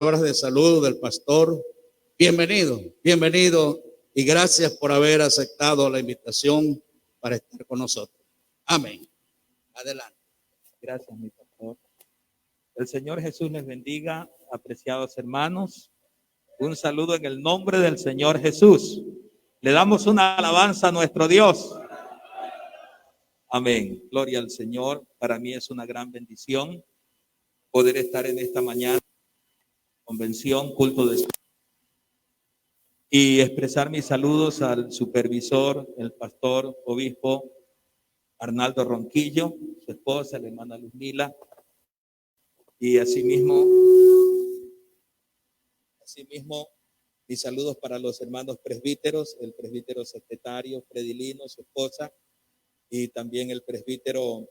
palabras de saludo del pastor. Bienvenido, bienvenido y gracias por haber aceptado la invitación para estar con nosotros. Amén. Adelante. Gracias, mi pastor. El Señor Jesús les bendiga, apreciados hermanos. Un saludo en el nombre del Señor Jesús. Le damos una alabanza a nuestro Dios. Amén. Gloria al Señor. Para mí es una gran bendición poder estar en esta mañana, convención, culto de y expresar mis saludos al supervisor, el pastor, obispo Arnaldo Ronquillo, su esposa, la hermana Luzmila, y asimismo, mis saludos para los hermanos presbíteros, el presbítero secretario Fredilino, su esposa, y también el presbítero,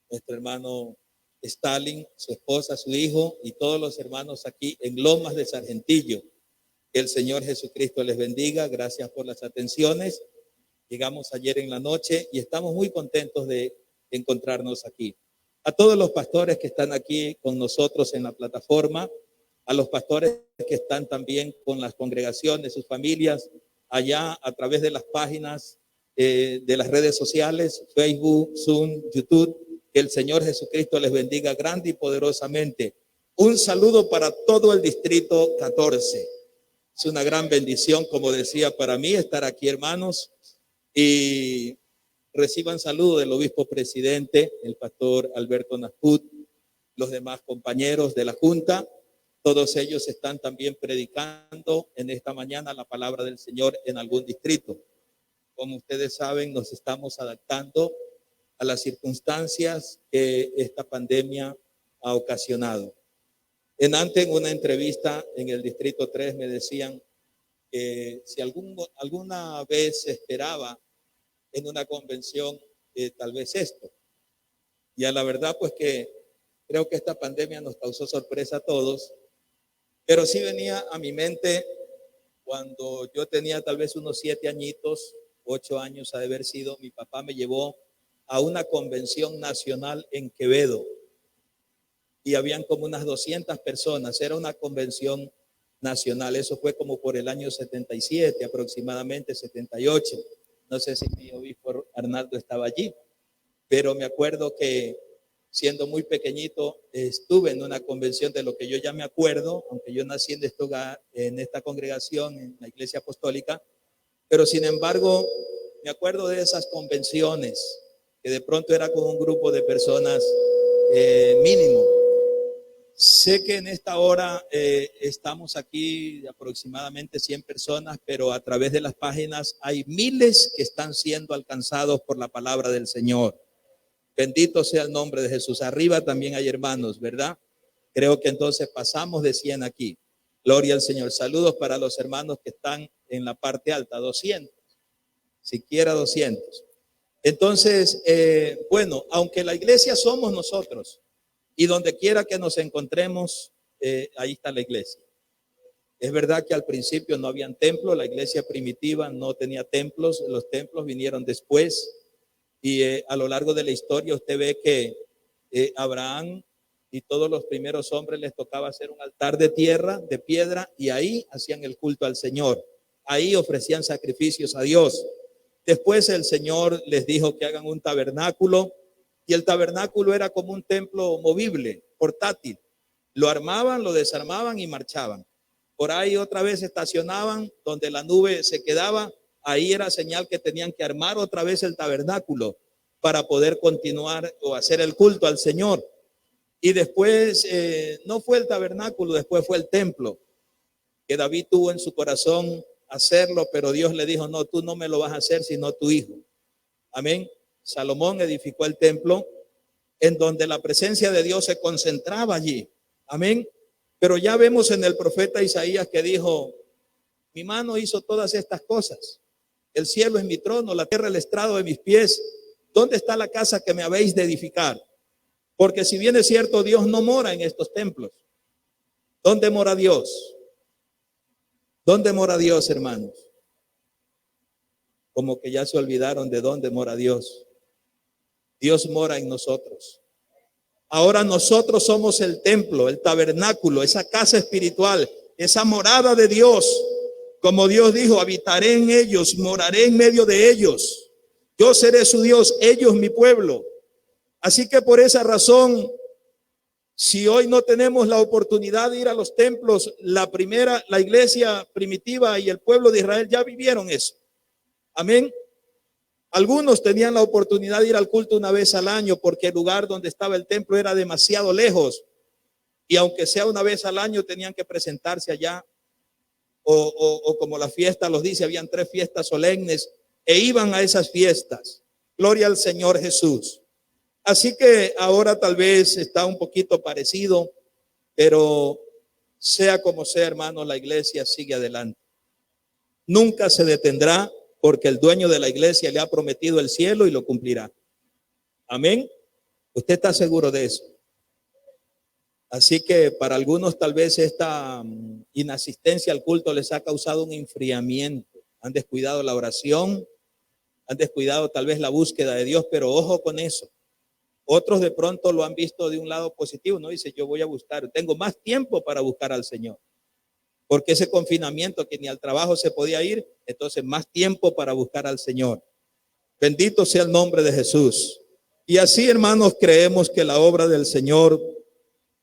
nuestro hermano Stalin, su esposa, su hijo, y todos los hermanos aquí en Lomas de Sargentillo. Que el Señor Jesucristo les bendiga. Gracias por las atenciones. Llegamos ayer en la noche y estamos muy contentos de encontrarnos aquí. A todos los pastores que están aquí con nosotros en la plataforma, a los pastores que están también con las congregaciones, sus familias, allá a través de las páginas de las redes sociales, Facebook, Zoom, YouTube, que el Señor Jesucristo les bendiga grande y poderosamente. Un saludo para todo el distrito 14. Es una gran bendición, como decía, para mí estar aquí, hermanos, y reciban saludo del obispo presidente, el pastor Alberto Nasput, los demás compañeros de la Junta. Todos ellos están también predicando en esta mañana la palabra del Señor en algún distrito. Como ustedes saben, nos estamos adaptando a las circunstancias que esta pandemia ha ocasionado. En una entrevista en el Distrito 3 me decían que si alguna vez se esperaba en una convención tal vez esto. Y a la verdad pues que creo que esta pandemia nos causó sorpresa a todos, pero sí venía a mi mente cuando yo tenía tal vez unos 7 añitos, 8 años ha de haber sido, mi papá me llevó a una convención nacional en Quevedo. Y habían como unas 200 personas, era una convención nacional, eso fue como por el año 77, aproximadamente 78, no sé si mi obispo Arnaldo estaba allí, pero me acuerdo que siendo muy pequeñito estuve en una convención de lo que yo ya me acuerdo, aunque yo nací en esta congregación, en la iglesia apostólica, pero sin embargo me acuerdo de esas convenciones, que de pronto era con un grupo de personas mínimo. Sé que en esta hora estamos aquí de aproximadamente 100 personas, pero a través de las páginas hay miles que están siendo alcanzados por la palabra del Señor. Bendito sea el nombre de Jesús. Arriba también hay hermanos, ¿verdad? Creo que entonces pasamos de 100 aquí. Gloria al Señor. Saludos para los hermanos que están en la parte alta, 200, siquiera 200. Entonces, bueno, aunque la iglesia somos nosotros, y donde quiera que nos encontremos, ahí está la iglesia. Es verdad que al principio no habían templos, la iglesia primitiva no tenía templos, los templos vinieron después, y a lo largo de la historia usted ve que Abraham y todos los primeros hombres les tocaba hacer un altar de tierra, de piedra, y ahí hacían el culto al Señor, ahí ofrecían sacrificios a Dios. Después el Señor les dijo que hagan un tabernáculo, y el tabernáculo era como un templo movible, portátil. Lo armaban, lo desarmaban y marchaban. Por ahí otra vez estacionaban donde la nube se quedaba. Ahí era señal que tenían que armar otra vez el tabernáculo para poder continuar o hacer el culto al Señor. Y después no fue el tabernáculo, después fue el templo, que David tuvo en su corazón hacerlo, pero Dios le dijo, no, tú no me lo vas a hacer, sino tu hijo. Amén. Salomón edificó el templo en donde la presencia de Dios se concentraba allí. Amén. Pero ya vemos en el profeta Isaías que dijo, mi mano hizo todas estas cosas. El cielo es mi trono, la tierra el estrado de mis pies. ¿Dónde está la casa que me habéis de edificar? Porque si bien es cierto, Dios no mora en estos templos. ¿Dónde mora Dios? ¿Dónde mora Dios, hermanos? Como que ya se olvidaron de dónde mora Dios. Dios mora en nosotros. Ahora nosotros somos el templo, el tabernáculo, esa casa espiritual, esa morada de Dios. Como Dios dijo, habitaré en ellos, moraré en medio de ellos. Yo seré su Dios, ellos mi pueblo. Así que por esa razón, si hoy no tenemos la oportunidad de ir a los templos, la iglesia primitiva y el pueblo de Israel ya vivieron eso. Amén. Algunos tenían la oportunidad de ir al culto una vez al año porque el lugar donde estaba el templo era demasiado lejos. Y aunque sea una vez al año, tenían que presentarse allá. O como la fiesta los dice, habían 3 fiestas solemnes e iban a esas fiestas. Gloria al Señor Jesús. Así que ahora tal vez está un poquito parecido, pero sea como sea, hermano, la iglesia sigue adelante. Nunca se detendrá porque el dueño de la iglesia le ha prometido el cielo y lo cumplirá. Amén. ¿Usted está seguro de eso? Así que para algunos tal vez esta inasistencia al culto les ha causado un enfriamiento. Han descuidado la oración, han descuidado tal vez la búsqueda de Dios, pero ojo con eso. Otros de pronto lo han visto de un lado positivo, ¿no? Dice, yo voy a buscar, tengo más tiempo para buscar al Señor. Porque ese confinamiento que ni al trabajo se podía ir, entonces más tiempo para buscar al Señor. Bendito sea el nombre de Jesús. Y así, hermanos, creemos que la obra del Señor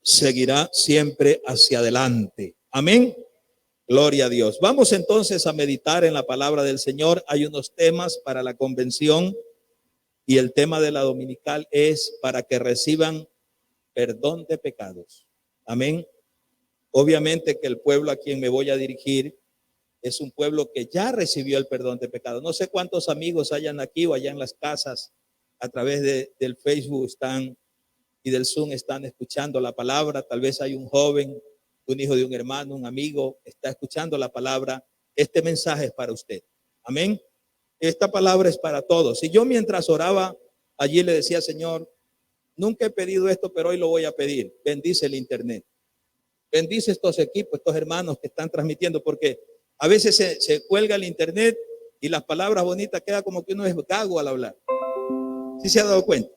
seguirá siempre hacia adelante. Amén. Gloria a Dios. Vamos entonces a meditar en la palabra del Señor. Hay unos temas para la convención y el tema de la dominical es para que reciban perdón de pecados. Amén. Obviamente que el pueblo a quien me voy a dirigir es un pueblo que ya recibió el perdón de pecados. No sé cuántos amigos hayan aquí o allá en las casas a través del Facebook están y del Zoom están escuchando la palabra. Tal vez hay un joven, un hijo de un hermano, un amigo, está escuchando la palabra. Este mensaje es para usted. Amén. Esta palabra es para todos. Y yo mientras oraba allí le decía, Señor, nunca he pedido esto, pero hoy lo voy a pedir. Bendice el internet. Bendice estos equipos, estos hermanos que están transmitiendo, porque a veces se cuelga el internet y las palabras bonitas queda como que uno es gago al hablar. ¿Sí se ha dado cuenta?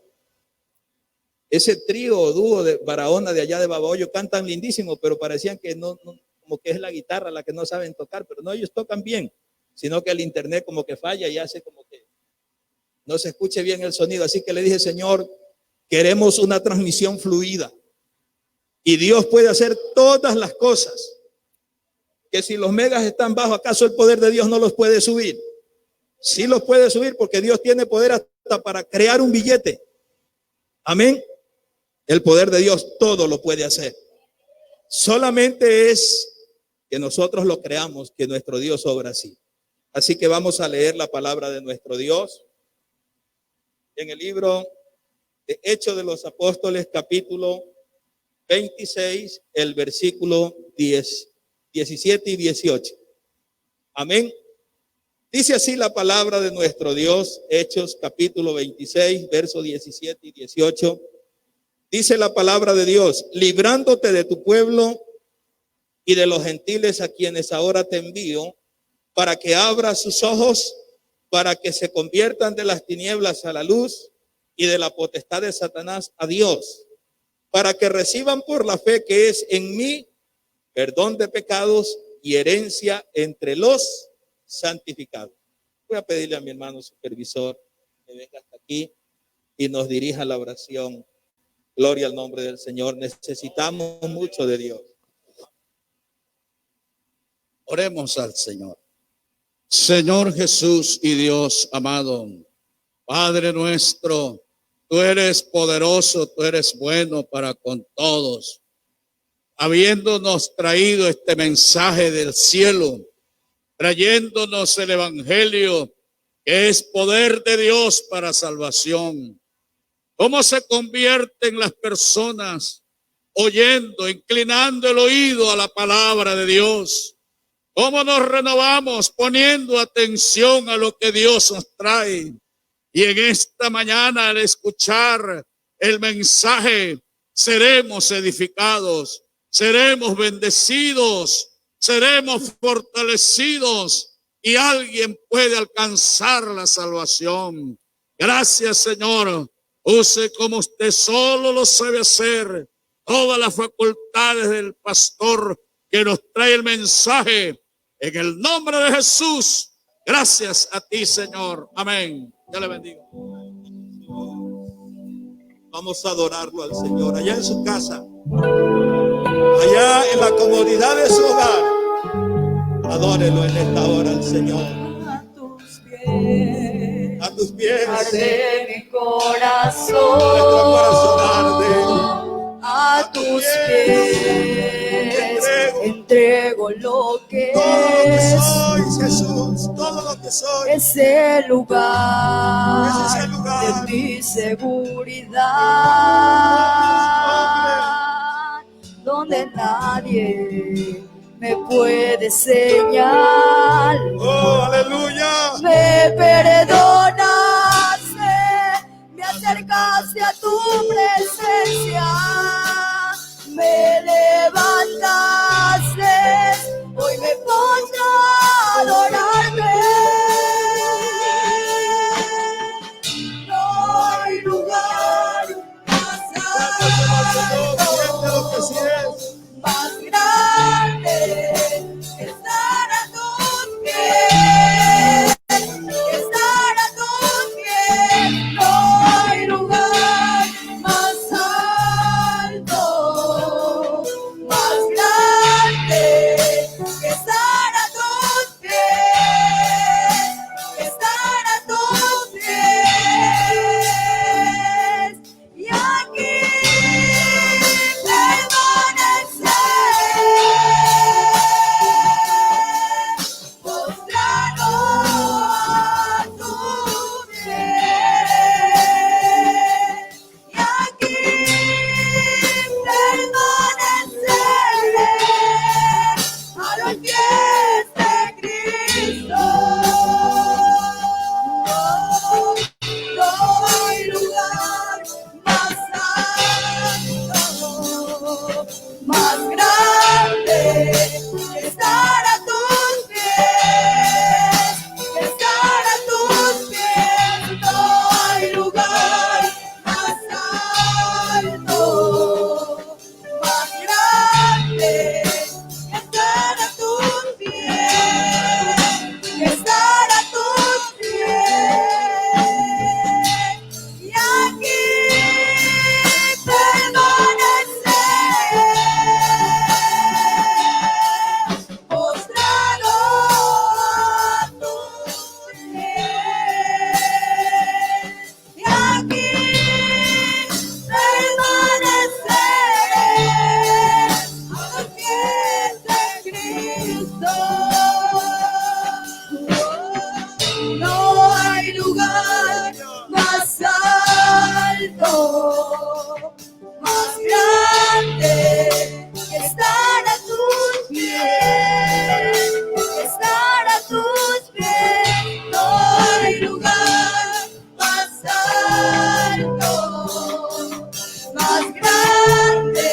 Ese trío o dúo de Barahona de allá de Babahoyo cantan lindísimo, pero parecían que no, como que es la guitarra la que no saben tocar, pero no, ellos tocan bien, sino que el internet como que falla y hace como que no se escuche bien el sonido. Así que le dije, Señor, queremos una transmisión fluida. Y Dios puede hacer todas las cosas. Que si los megas están bajos, ¿acaso el poder de Dios no los puede subir? Sí los puede subir porque Dios tiene poder hasta para crear un billete. Amén. El poder de Dios todo lo puede hacer. Solamente es que nosotros lo creamos, que nuestro Dios obra así. Así que vamos a leer la palabra de nuestro Dios en el libro de Hechos de los Apóstoles, capítulo 26, el versículo 17 y 18. Amén. Dice así la palabra de nuestro Dios, Hechos capítulo 26, versos 17 y 18. Dice la palabra de Dios, librándote de tu pueblo y de los gentiles a quienes ahora te envío, para que abras sus ojos, para que se conviertan de las tinieblas a la luz y de la potestad de Satanás a Dios, para que reciban por la fe que es en mí perdón de pecados y herencia entre los santificados. Voy a pedirle a mi hermano supervisor que venga hasta aquí y nos dirija la oración. Gloria al nombre del Señor. Necesitamos mucho de Dios. Oremos al Señor. Señor Jesús y Dios amado, Padre nuestro, tú eres poderoso, tú eres bueno para con todos. Habiéndonos traído este mensaje del cielo, trayéndonos el evangelio que es poder de Dios para salvación. ¿Cómo se convierten las personas oyendo, inclinando el oído a la palabra de Dios? ¿Cómo nos renovamos poniendo atención a lo que Dios nos trae? Y en esta mañana, al escuchar el mensaje, seremos edificados, seremos bendecidos, seremos fortalecidos y alguien puede alcanzar la salvación. Gracias, Señor, Use como usted solo lo sabe hacer todas las facultades del pastor que nos trae el mensaje. En el nombre de Jesús, gracias a ti, Señor. Amén. Dios le bendiga. Vamos a adorarlo al Señor allá en su casa, allá en la comodidad de su hogar. Adórelo en esta hora al Señor. A tus pies arde mi corazón, nuestro corazón arde. a tus pies entrego lo que Todo lo que es soy, Jesús, todo lo que soy. ese lugar, Es ese lugar de mi seguridad, donde nadie me puede señalar. Oh, aleluya. Me perdonaste, me acercaste a tu presencia, me levantaste, hoy me pondré a adorarte. No hay lugar más alto, más grande que estar a tus pies, estar a tus pies. No hay lugar más alto, más grande que estar a tus pies, estar a tus pies. Y aquí postrado a tus pies, y aquí permaneceré a los pies de Cristo. No hay lugar más alto, más grande que estar a tus pies, que estar a tus pies. No hay lugar más alto, más grande que estar a tus pies, que estar a tus pies. Y aquí permaneceré postrado a tus pies. Y aquí permaneceré a los pies de Cristo. No hay lugar más alto, más grande que estar a tus pies, estar a tus pies. No hay lugar más alto, más grande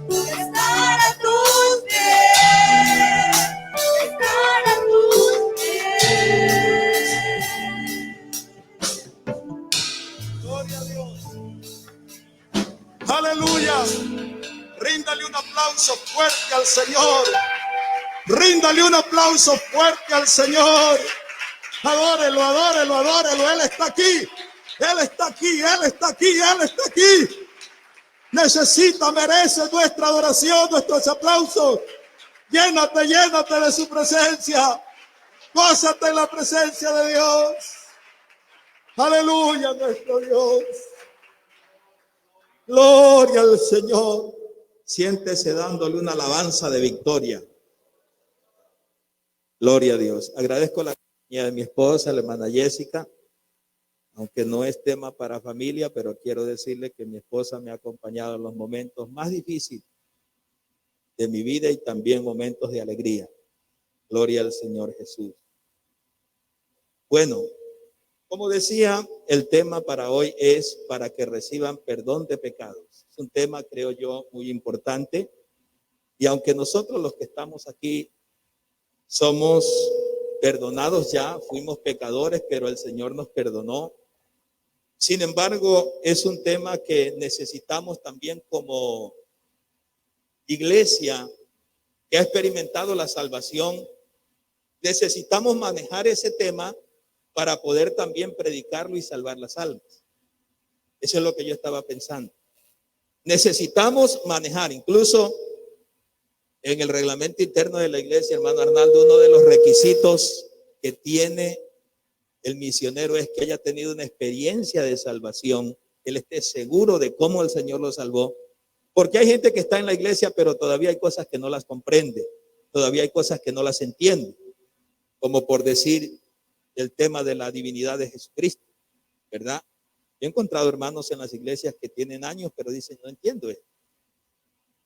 que estar a tus pies, estar a tus pies. Gloria a Dios. Aleluya. Ríndale un aplauso fuerte al Señor. Ríndale un aplauso fuerte al Señor. Adórelo, adórelo, adórelo. Él está aquí. Él está aquí, Él está aquí, Él está aquí. Necesita, merece nuestra adoración, nuestros aplausos. Llénate, llénate de su presencia. Gózate en la presencia de Dios. Aleluya, nuestro Dios. Gloria al Señor. Siéntese dándole una alabanza de victoria. Gloria a Dios. Agradezco la compañía de mi esposa, la hermana Jessica. Aunque no es tema para familia, pero quiero decirle que mi esposa me ha acompañado en los momentos más difíciles de mi vida y también momentos de alegría. Gloria al Señor Jesús. Bueno, como decía, el tema para hoy es para que reciban perdón de pecados. Es un tema, creo yo, muy importante. Y aunque nosotros los que estamos aquí somos perdonados ya, fuimos pecadores, pero el Señor nos perdonó. Sin embargo, es un tema que necesitamos también como iglesia que ha experimentado la salvación. Necesitamos manejar ese tema para poder también predicarlo y salvar las almas. Eso es lo que yo estaba pensando. Necesitamos manejar, incluso en el reglamento interno de la iglesia, hermano Arnaldo, uno de los requisitos que tiene el misionero es que haya tenido una experiencia de salvación, que él esté seguro de cómo el Señor lo salvó. Porque hay gente que está en la iglesia, pero todavía hay cosas que no las comprende, todavía hay cosas que no las entiende, como por decir el tema de la divinidad de Jesucristo, ¿verdad? Yo he encontrado hermanos en las iglesias que tienen años, pero dicen, no entiendo esto.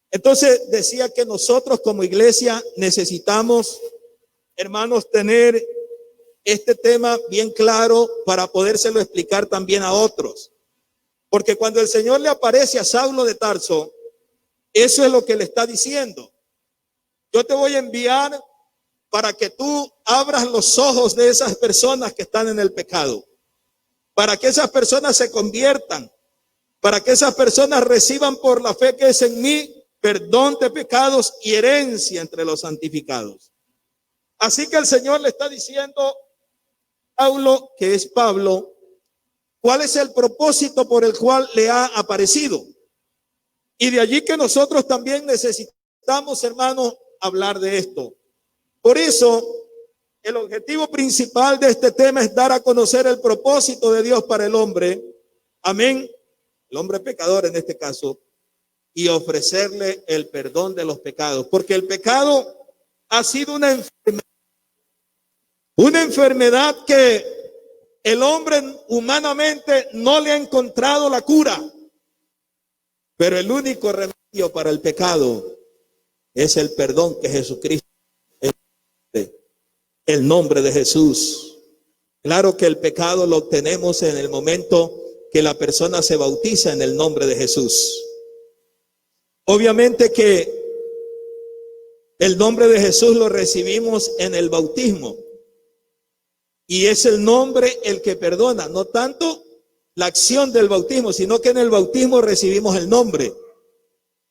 Entonces decía que nosotros como iglesia necesitamos, hermanos, tener este tema bien claro para podérselo explicar también a otros. Porque cuando el Señor le aparece a Saulo de Tarso, eso es lo que le está diciendo. Yo te voy a enviar para que tú abras los ojos de esas personas que están en el pecado, para que esas personas se conviertan, para que esas personas reciban por la fe que es en mí perdón de pecados y herencia entre los santificados. Así que el Señor le está diciendo a Saulo, que es Pablo, cuál es el propósito por el cual le ha aparecido. Y de allí que nosotros también necesitamos, hermanos, hablar de esto. Por eso, el objetivo principal de este tema es dar a conocer el propósito de Dios para el hombre. Amén. El hombre pecador en este caso. Y ofrecerle el perdón de los pecados. Porque el pecado ha sido una enfermedad que el hombre humanamente no le ha encontrado la cura. Pero el único remedio para el pecado es el perdón que Jesucristo, el nombre de Jesús. Claro que el pecado lo obtenemos en el momento que la persona se bautiza en el nombre de Jesús. Obviamente que el nombre de Jesús lo recibimos en el bautismo. Y es el nombre el que perdona, no tanto la acción del bautismo, sino que en el bautismo recibimos el nombre.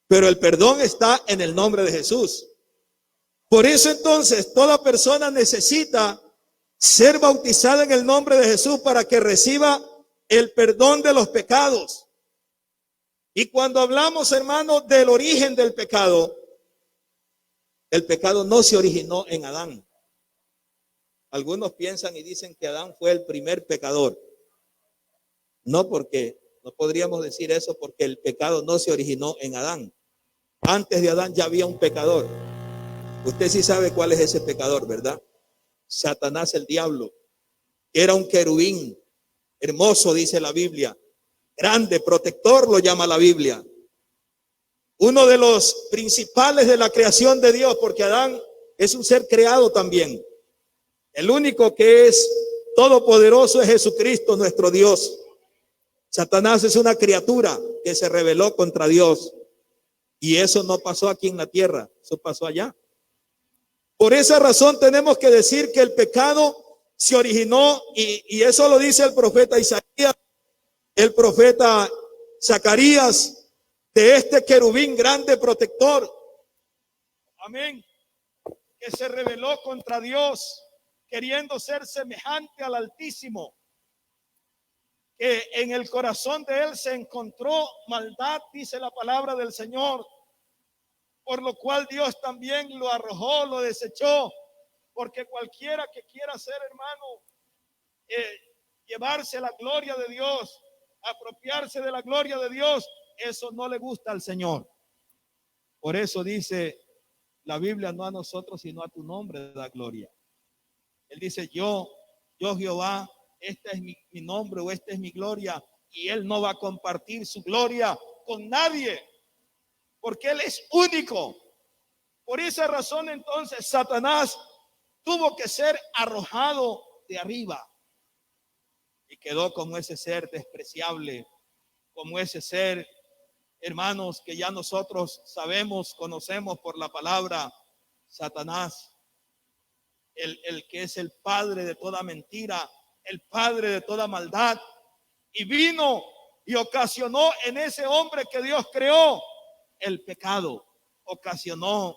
Pero el perdón está en el nombre de Jesús. Por eso entonces toda persona necesita ser bautizada en el nombre de Jesús para que reciba el perdón de los pecados. Y cuando hablamos, hermanos, del origen del pecado, el pecado no se originó en Adán. Algunos piensan y dicen que Adán fue el primer pecador. No, porque no podríamos decir eso, porque el pecado no se originó en Adán. Antes de Adán ya había un pecador. Usted sí sabe cuál es ese pecador, ¿verdad? Satanás, el diablo. Era un querubín, hermoso, dice la Biblia. Grande, protector, lo llama la Biblia. Uno de los principales de la creación de Dios, porque Adán es un ser creado también. El único que es todopoderoso es Jesucristo, nuestro Dios. Satanás es una criatura que se rebeló contra Dios. Y eso no pasó aquí en la tierra, eso pasó allá. Por esa razón tenemos que decir que el pecado se originó, y eso lo dice el profeta Isaías, el profeta Zacarías, de este querubín grande protector. Amén. Que se rebeló contra Dios, queriendo ser semejante al Altísimo. Que en el corazón de él se encontró maldad, dice la palabra del Señor. Por lo cual Dios también lo arrojó, lo desechó. Porque cualquiera que quiera ser, hermano, llevarse la gloria de Dios, apropiarse de la gloria de Dios, eso no le gusta al Señor. Por eso dice la Biblia, no a nosotros, sino a tu nombre da gloria. Él dice, yo Jehová, este es mi nombre o esta es mi gloria, y él no va a compartir su gloria con nadie, porque él es único. Por esa razón entonces Satanás tuvo que ser arrojado de arriba y quedó como ese ser despreciable, como ese ser, hermanos, que ya nosotros sabemos, conocemos por la palabra, Satanás, el que es el padre de toda mentira, el padre de toda maldad, y vino y ocasionó en ese hombre que Dios creó el pecado, ocasionó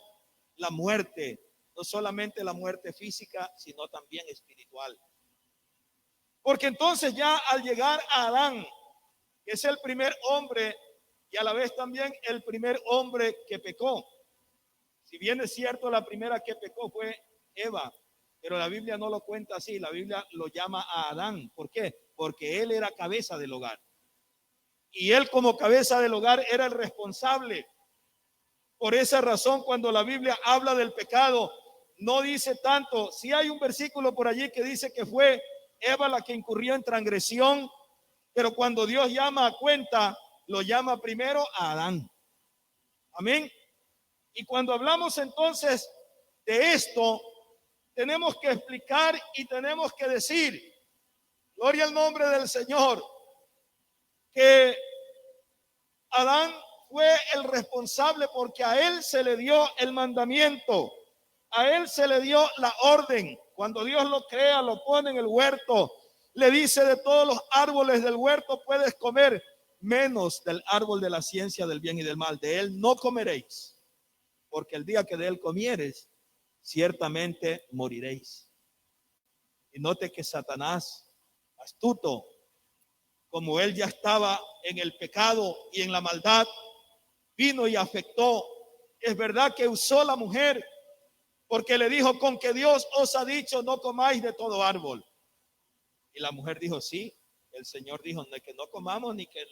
la muerte, no solamente la muerte física, sino también espiritual. Porque entonces ya al llegar a Adán, que es el primer hombre y a la vez también el primer hombre que pecó. Si bien es cierto, la primera que pecó fue Eva, pero la Biblia no lo cuenta así, la Biblia lo llama a Adán. ¿Por qué? Porque él era cabeza del hogar. Y él como cabeza del hogar era el responsable. Por esa razón, cuando la Biblia habla del pecado, no dice tanto. Sí hay un versículo por allí que dice que fue Eva la que incurrió en transgresión, pero cuando Dios llama a cuenta, lo llama primero a Adán. Amén. Y cuando hablamos entonces de esto, tenemos que explicar y tenemos que decir, gloria al nombre del Señor, que Adán fue el responsable porque a él se le dio el mandamiento, a él se le dio la orden. Cuando Dios lo crea, lo pone en el huerto, le dice: de todos los árboles del huerto puedes comer, menos del árbol de la ciencia del bien y del mal. De él no comeréis, porque el día que de él comieres, ciertamente moriréis. Y note que Satanás, astuto, como él ya estaba en el pecado y en la maldad, vino y afectó. Es verdad que usó la mujer, porque le dijo: con que Dios os ha dicho, no comáis de todo árbol. Y la mujer dijo: sí. El Señor dijo: que no comamos, ni que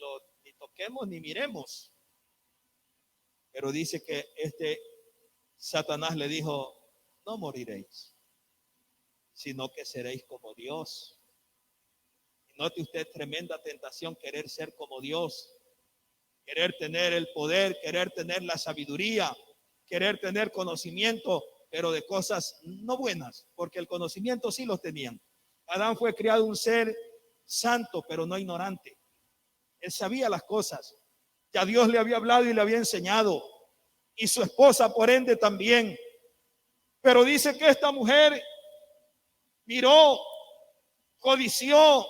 ni toquemos, ni miremos. Pero dice que Satanás le dijo: no moriréis, sino que seréis como Dios. Y note usted, tremenda tentación, querer ser como Dios, querer tener el poder, querer tener la sabiduría, querer tener conocimiento, pero de cosas no buenas, porque el conocimiento sí lo tenían. Adán fue criado un ser santo, pero no ignorante. Él sabía las cosas. Ya Dios le había hablado y le había enseñado. Y su esposa, por ende, también. Pero dice que esta mujer miró, codició,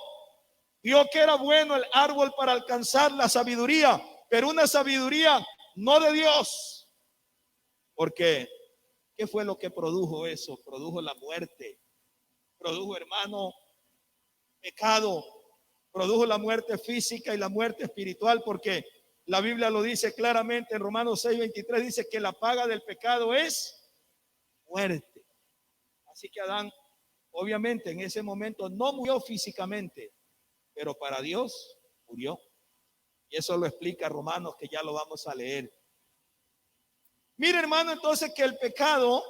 vio que era bueno el árbol para alcanzar la sabiduría, pero una sabiduría no de Dios. Porque, ¿qué fue lo que produjo eso? Produjo la muerte. Produjo, hermano, pecado. Produjo la muerte física y la muerte espiritual, porque la Biblia lo dice claramente en Romanos 6:23, dice que la paga del pecado es muerte. Así que Adán, obviamente, en ese momento no murió físicamente, pero para Dios murió. Y eso lo explica Romanos, que ya lo vamos a leer. Mire, hermano, entonces, que el pecado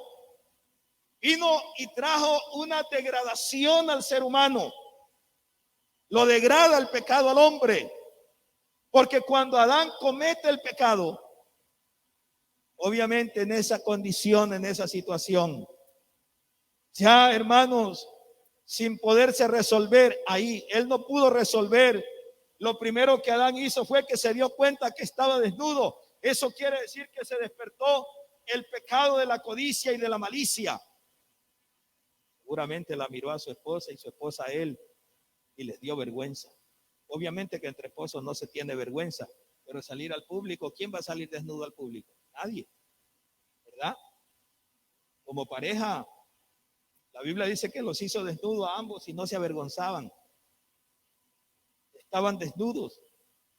vino y trajo una degradación al ser humano. Lo degrada el pecado al hombre. Porque cuando Adán comete el pecado, obviamente en esa condición, en esa situación, ya, hermanos, sin poderse resolver ahí, él no pudo resolver. Lo primero que Adán hizo fue que se dio cuenta que estaba desnudo. Eso quiere decir que se despertó el pecado de la codicia y de la malicia. Seguramente la miró a su esposa y su esposa a él, y les dio vergüenza. Obviamente que entre esposos no se tiene vergüenza, pero salir al público, ¿quién va a salir desnudo al público? Nadie, ¿verdad? Como pareja, la Biblia dice que los hizo desnudos a ambos y no se avergonzaban. Estaban desnudos.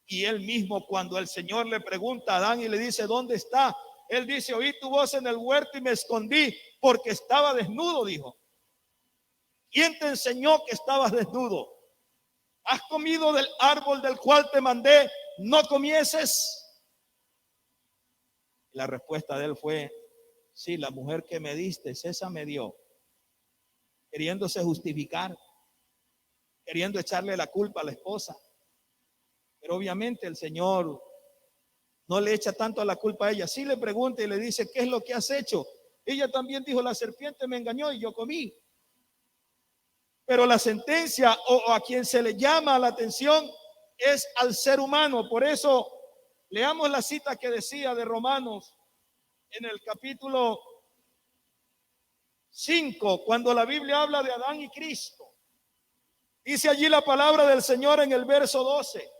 Y él mismo, cuando el Señor le pregunta a Adán y le dice: ¿dónde está? Él dice: oí tu voz en el huerto y me escondí porque estaba desnudo, dijo. ¿Quién te enseñó que estabas desnudo? ¿Has comido del árbol del cual te mandé no comieses? La respuesta de él fue: sí, la mujer que me diste, esa me dio. Queriéndose justificar, queriendo echarle la culpa a la esposa. Pero obviamente el Señor no le echa tanto la culpa a ella. Sí le pregunta y le dice: ¿qué es lo que has hecho? Ella también dijo: la serpiente me engañó y yo comí. Pero la sentencia, o a quien se le llama la atención, es al ser humano. Por eso leamos la cita que decía de Romanos en el capítulo 5, cuando la Biblia habla de Adán y Cristo. Dice allí la palabra del Señor en el verso 12.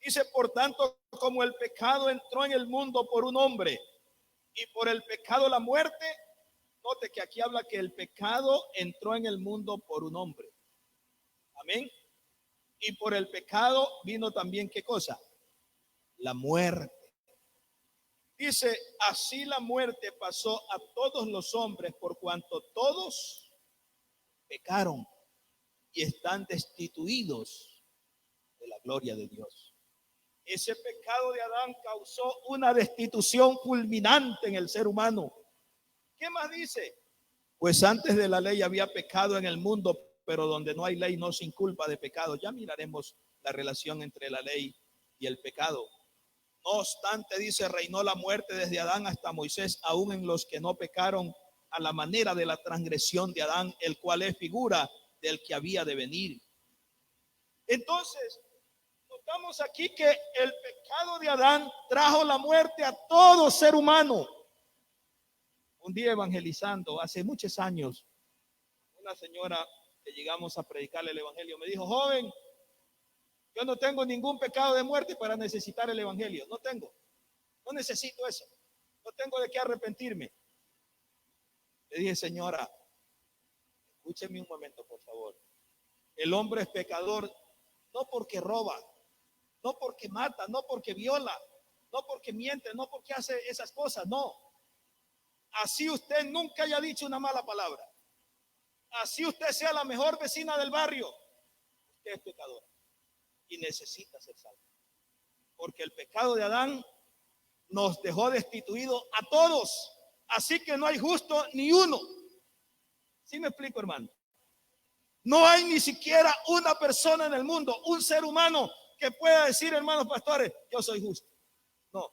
Dice, por tanto, como el pecado entró en el mundo por un hombre y por el pecado la muerte. Note que aquí habla que el pecado entró en el mundo por un hombre. Amén. Y por el pecado vino también, ¿qué cosa? La muerte. Dice, así la muerte pasó a todos los hombres por cuanto todos pecaron y están destituidos de la gloria de Dios. Ese pecado de Adán causó una destitución fulminante en el ser humano. ¿Qué más dice? Pues antes de la ley había pecado en el mundo, pero donde no hay ley no se inculpa de pecado. Ya miraremos la relación entre la ley y el pecado. No obstante, dice, reinó la muerte desde Adán hasta Moisés, aún en los que no pecaron a la manera de la transgresión de Adán, el cual es figura del que había de venir. Entonces, notamos aquí que el pecado de Adán trajo la muerte a todo ser humano. Un día evangelizando, hace muchos años, una señora que llegamos a predicarle el evangelio me dijo, joven, yo no tengo ningún pecado de muerte para necesitar el evangelio. No necesito eso. No tengo de qué arrepentirme. Le dije, señora, escúcheme un momento, por favor. El hombre es pecador no porque roba, no porque mata, no porque viola, no porque miente, no porque hace esas cosas, no. Así usted nunca haya dicho una mala palabra. Así usted sea la mejor vecina del barrio. Usted es pecador y necesita ser salvo. Porque el pecado de Adán nos dejó destituidos a todos. Así que no hay justo ni uno. ¿Sí me explico, hermano? No hay ni siquiera una persona en el mundo, un ser humano que pueda decir, hermanos pastores, yo soy justo. No.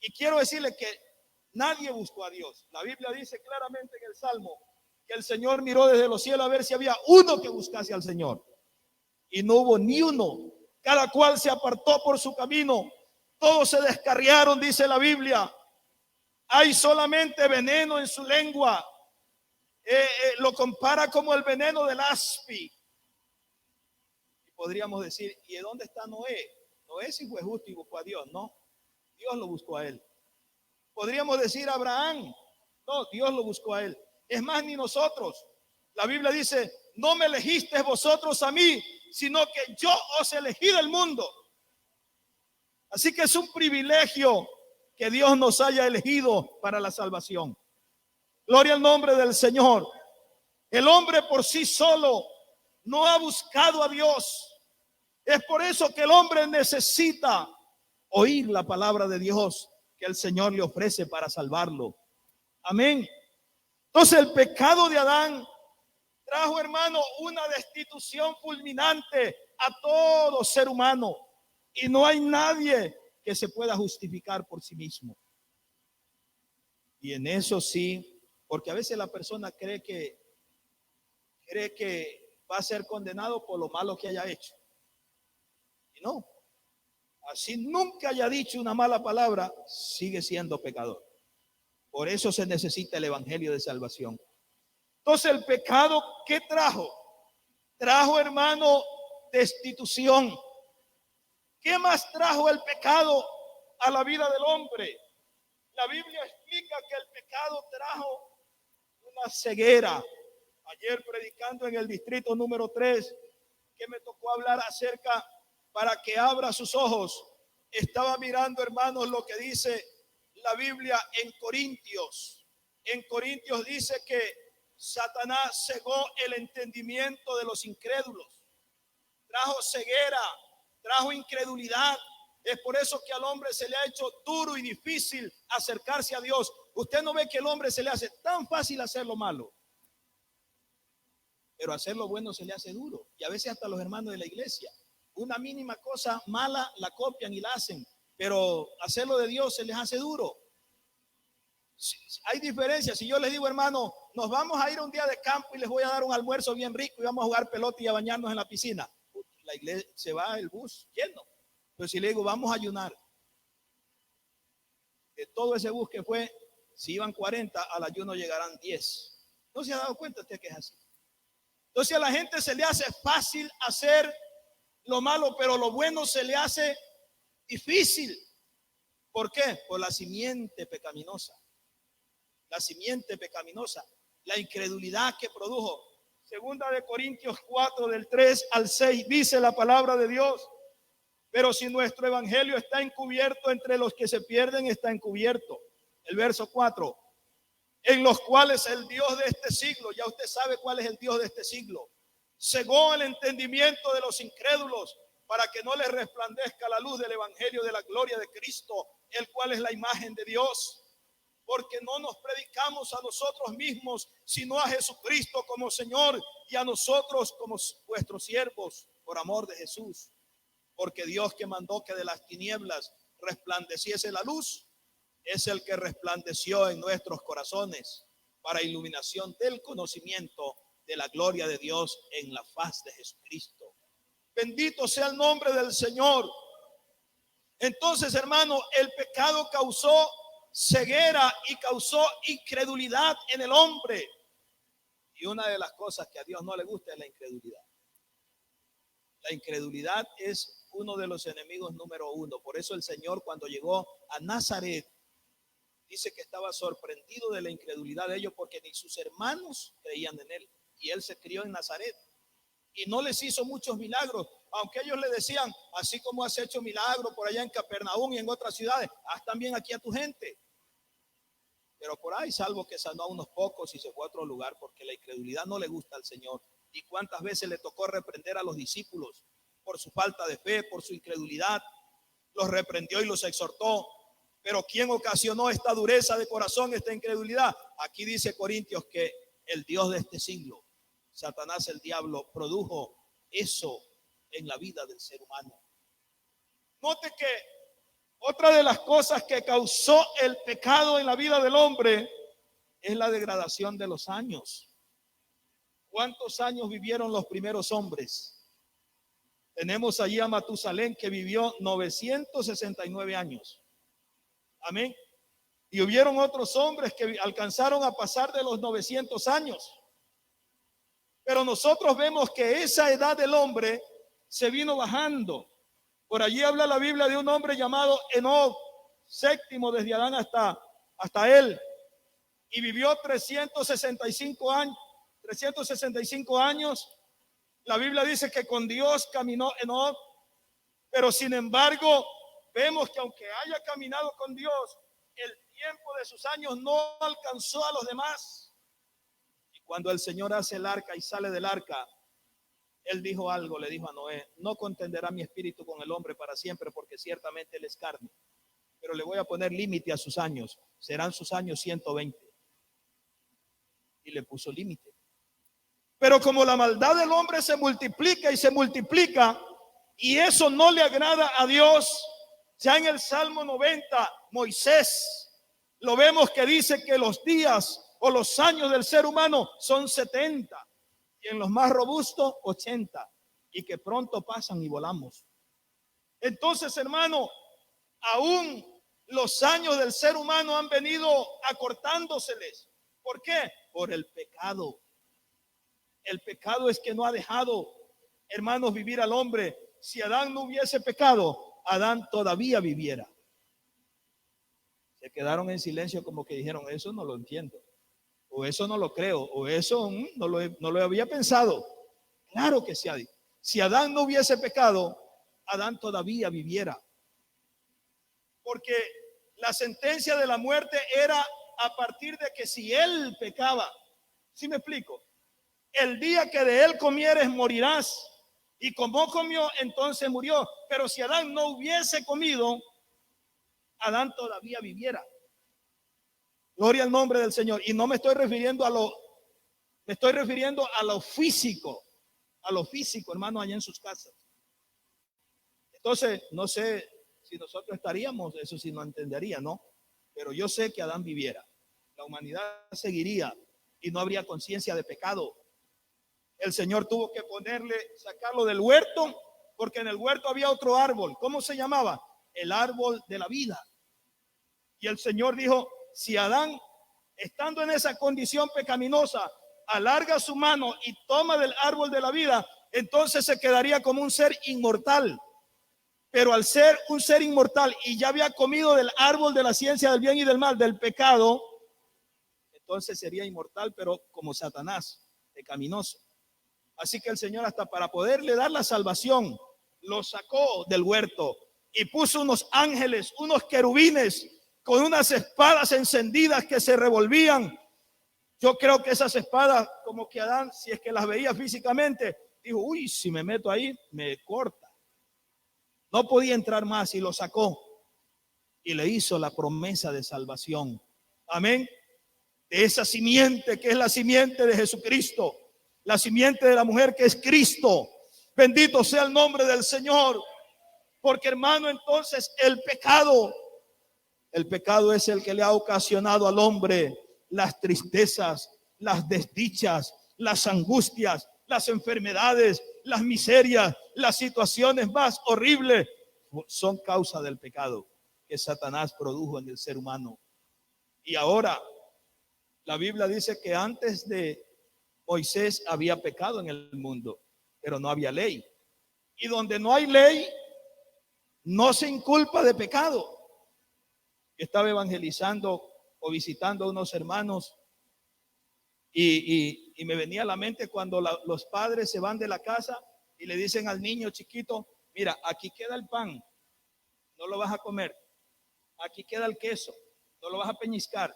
Y quiero decirle que nadie buscó a Dios. La Biblia dice claramente en el Salmo que el Señor miró desde los cielos a ver si había uno que buscase al Señor. Y no hubo ni uno. Cada cual se apartó por su camino. Todos se descarriaron, dice la Biblia. Hay solamente veneno en su lengua. Lo compara como el veneno del aspi. Y podríamos decir, ¿y de dónde está Noé? Noé sí fue justo y buscó a Dios, ¿no? Dios lo buscó a él. Podríamos decir Abraham. No, Dios lo buscó a él. Es más, ni nosotros. La Biblia dice, no me elegisteis vosotros a mí, sino que yo os elegí del mundo. Así que es un privilegio que Dios nos haya elegido para la salvación. Gloria al nombre del Señor. El hombre por sí solo no ha buscado a Dios. Es por eso que el hombre necesita oír la palabra de Dios que el Señor le ofrece para salvarlo. Amén. Entonces el pecado de Adán trajo, hermano, una destitución fulminante a todo ser humano. Y no hay nadie que se pueda justificar por sí mismo. Y en eso sí, porque a veces la persona cree que va a ser condenado por lo malo que haya hecho. Y no. Así nunca haya dicho una mala palabra, sigue siendo pecador. Por eso se necesita el evangelio de salvación. Entonces el pecado, ¿qué trajo? Trajo, hermano, destitución. ¿Qué más trajo el pecado a la vida del hombre? La Biblia explica que el pecado trajo una ceguera. Ayer predicando en el distrito número 3, que me tocó hablar acerca para que abra sus ojos. Estaba mirando, hermanos, lo que dice la Biblia en Corintios. En Corintios dice que Satanás cegó el entendimiento de los incrédulos. Trajo ceguera, trajo incredulidad. Es por eso que al hombre se le ha hecho duro y difícil acercarse a Dios. Usted no ve que al hombre se le hace tan fácil hacer lo malo, pero hacer lo bueno se le hace duro. Y a veces hasta los hermanos de la iglesia, una mínima cosa mala la copian y la hacen, pero hacerlo de Dios se les hace duro. Hay diferencias. Si yo les digo, hermano, nos vamos a ir un día de campo y les voy a dar un almuerzo bien rico y vamos a jugar pelota y a bañarnos en la piscina, la iglesia se va el bus lleno. Pero si le digo, vamos a ayunar, de todo ese bus que fue, si iban 40, al ayuno llegarán 10. ¿No se ha dado cuenta usted que es así? Entonces a la gente se le hace fácil hacer lo malo, pero lo bueno se le hace difícil. ¿Por qué? Por la simiente pecaminosa. La simiente pecaminosa, la incredulidad que produjo. Segunda de Corintios 4, del 3 al 6, dice la palabra de Dios: pero si nuestro evangelio está encubierto, entre los que se pierden está encubierto. El verso 4, en los cuales el Dios de este siglo, ya usted sabe cuál es el Dios de este siglo, cegó el entendimiento de los incrédulos, para que no les resplandezca la luz del evangelio de la gloria de Cristo, el cual es la imagen de Dios. Porque no nos predicamos a nosotros mismos, sino a Jesucristo como Señor, y a nosotros como vuestros siervos, por amor de Jesús. Porque Dios, que mandó que de las tinieblas resplandeciese la luz, es el que resplandeció en nuestros corazones para iluminación del conocimiento de la gloria de Dios en la faz de Jesucristo. Bendito sea el nombre del Señor. Entonces, hermano, el pecado causó ceguera y causó incredulidad en el hombre. Y una de las cosas que a Dios no le gusta es la incredulidad. La incredulidad es uno de los enemigos número uno. Por eso el Señor, cuando llegó a Nazaret, dice que estaba sorprendido de la incredulidad de ellos, porque ni sus hermanos creían en él. Y él se crió en Nazaret y no les hizo muchos milagros, aunque ellos le decían: así como has hecho milagros por allá en Capernaum y en otras ciudades, haz también aquí a tu gente. Pero por ahí, salvo que sanó a unos pocos y se fue a otro lugar, porque la incredulidad no le gusta al Señor. Y cuántas veces le tocó reprender a los discípulos por su falta de fe, por su incredulidad. Los reprendió y los exhortó. Pero ¿quién ocasionó esta dureza de corazón, esta incredulidad? Aquí dice Corintios que el Dios de este siglo, Satanás, el diablo, produjo eso en la vida del ser humano. Note que otra de las cosas que causó el pecado en la vida del hombre es la degradación de los años. ¿Cuántos años vivieron los primeros hombres? Tenemos allí a Matusalén, que vivió 969 años. Amén. Y hubieron otros hombres que alcanzaron a pasar de los 900 años. Pero nosotros vemos que esa edad del hombre se vino bajando. Por allí habla la Biblia de un hombre llamado Enoc, séptimo desde Adán hasta él, y vivió 365 años. 365 años. La Biblia dice que con Dios caminó Enoc, pero sin embargo vemos que aunque haya caminado con Dios, el tiempo de sus años no alcanzó a los demás. Y cuando el Señor hace el arca y sale del arca, él dijo algo, le dijo a Noé: no contenderá mi espíritu con el hombre para siempre, porque ciertamente él es carne, pero le voy a poner límite a sus años, serán sus años 120. Y le puso límite. Pero como la maldad del hombre se multiplica y se multiplica, y eso no le agrada a Dios, ya en el Salmo 90, Moisés, lo vemos que dice que los días o los años del ser humano son 70. Y en los más robustos 80, y que pronto pasan y volamos. Entonces, hermano, aún los años del ser humano han venido acortándoseles. ¿Por qué? Por el pecado. El pecado es que no ha dejado, hermanos, vivir al hombre. Si Adán no hubiese pecado, Adán todavía viviera. Se quedaron en silencio, como que dijeron: eso no lo entiendo, o eso no lo creo, o eso no lo había pensado. Claro que sí. Si Adán no hubiese pecado, Adán todavía viviera. Porque la sentencia de la muerte era a partir de que si él pecaba. ¿Sí me explico? El día que de él comieres morirás. Y como comió, entonces murió. Pero si Adán no hubiese comido, Adán todavía viviera. Gloria al nombre del Señor. Y no me estoy refiriendo me estoy refiriendo a lo físico, hermano, allá en sus casas. Entonces, no sé si nosotros estaríamos, eso sí no entendería, ¿no? Pero yo sé que Adán viviera. La humanidad seguiría y no habría conciencia de pecado. El Señor tuvo que sacarlo del huerto, porque en el huerto había otro árbol. ¿Cómo se llamaba? El árbol de la vida. Y el Señor dijo: si Adán, estando en esa condición pecaminosa, alarga su mano y toma del árbol de la vida, entonces se quedaría como un ser inmortal. Pero al ser un ser inmortal y ya había comido del árbol de la ciencia del bien y del mal, del pecado, entonces sería inmortal, pero como Satanás, pecaminoso. Así que el Señor, hasta para poderle dar la salvación, lo sacó del huerto y puso unos ángeles, unos querubines con unas espadas encendidas que se revolvían. Yo creo que esas espadas, como que Adán, si es que las veía físicamente, dijo, uy, si me meto ahí, me corta. No podía entrar más y lo sacó y le hizo la promesa de salvación. Amén. De esa simiente que es la simiente de Jesucristo, la simiente de la mujer que es Cristo. Bendito sea el nombre del Señor. Porque, hermano, entonces el pecado es el que le ha ocasionado al hombre las tristezas, las desdichas, las angustias, las enfermedades, las miserias, las situaciones más horribles. Son causa del pecado que Satanás produjo en el ser humano. Y ahora la Biblia dice que antes de Moisés había pecado en el mundo, pero no había ley. Y donde no hay ley, no se inculpa de pecado. Yo estaba evangelizando o visitando a unos hermanos y me venía a la mente cuando los padres se van de la casa y le dicen al niño chiquito, mira, aquí queda el pan, no lo vas a comer. Aquí queda el queso, no lo vas a peñiscar.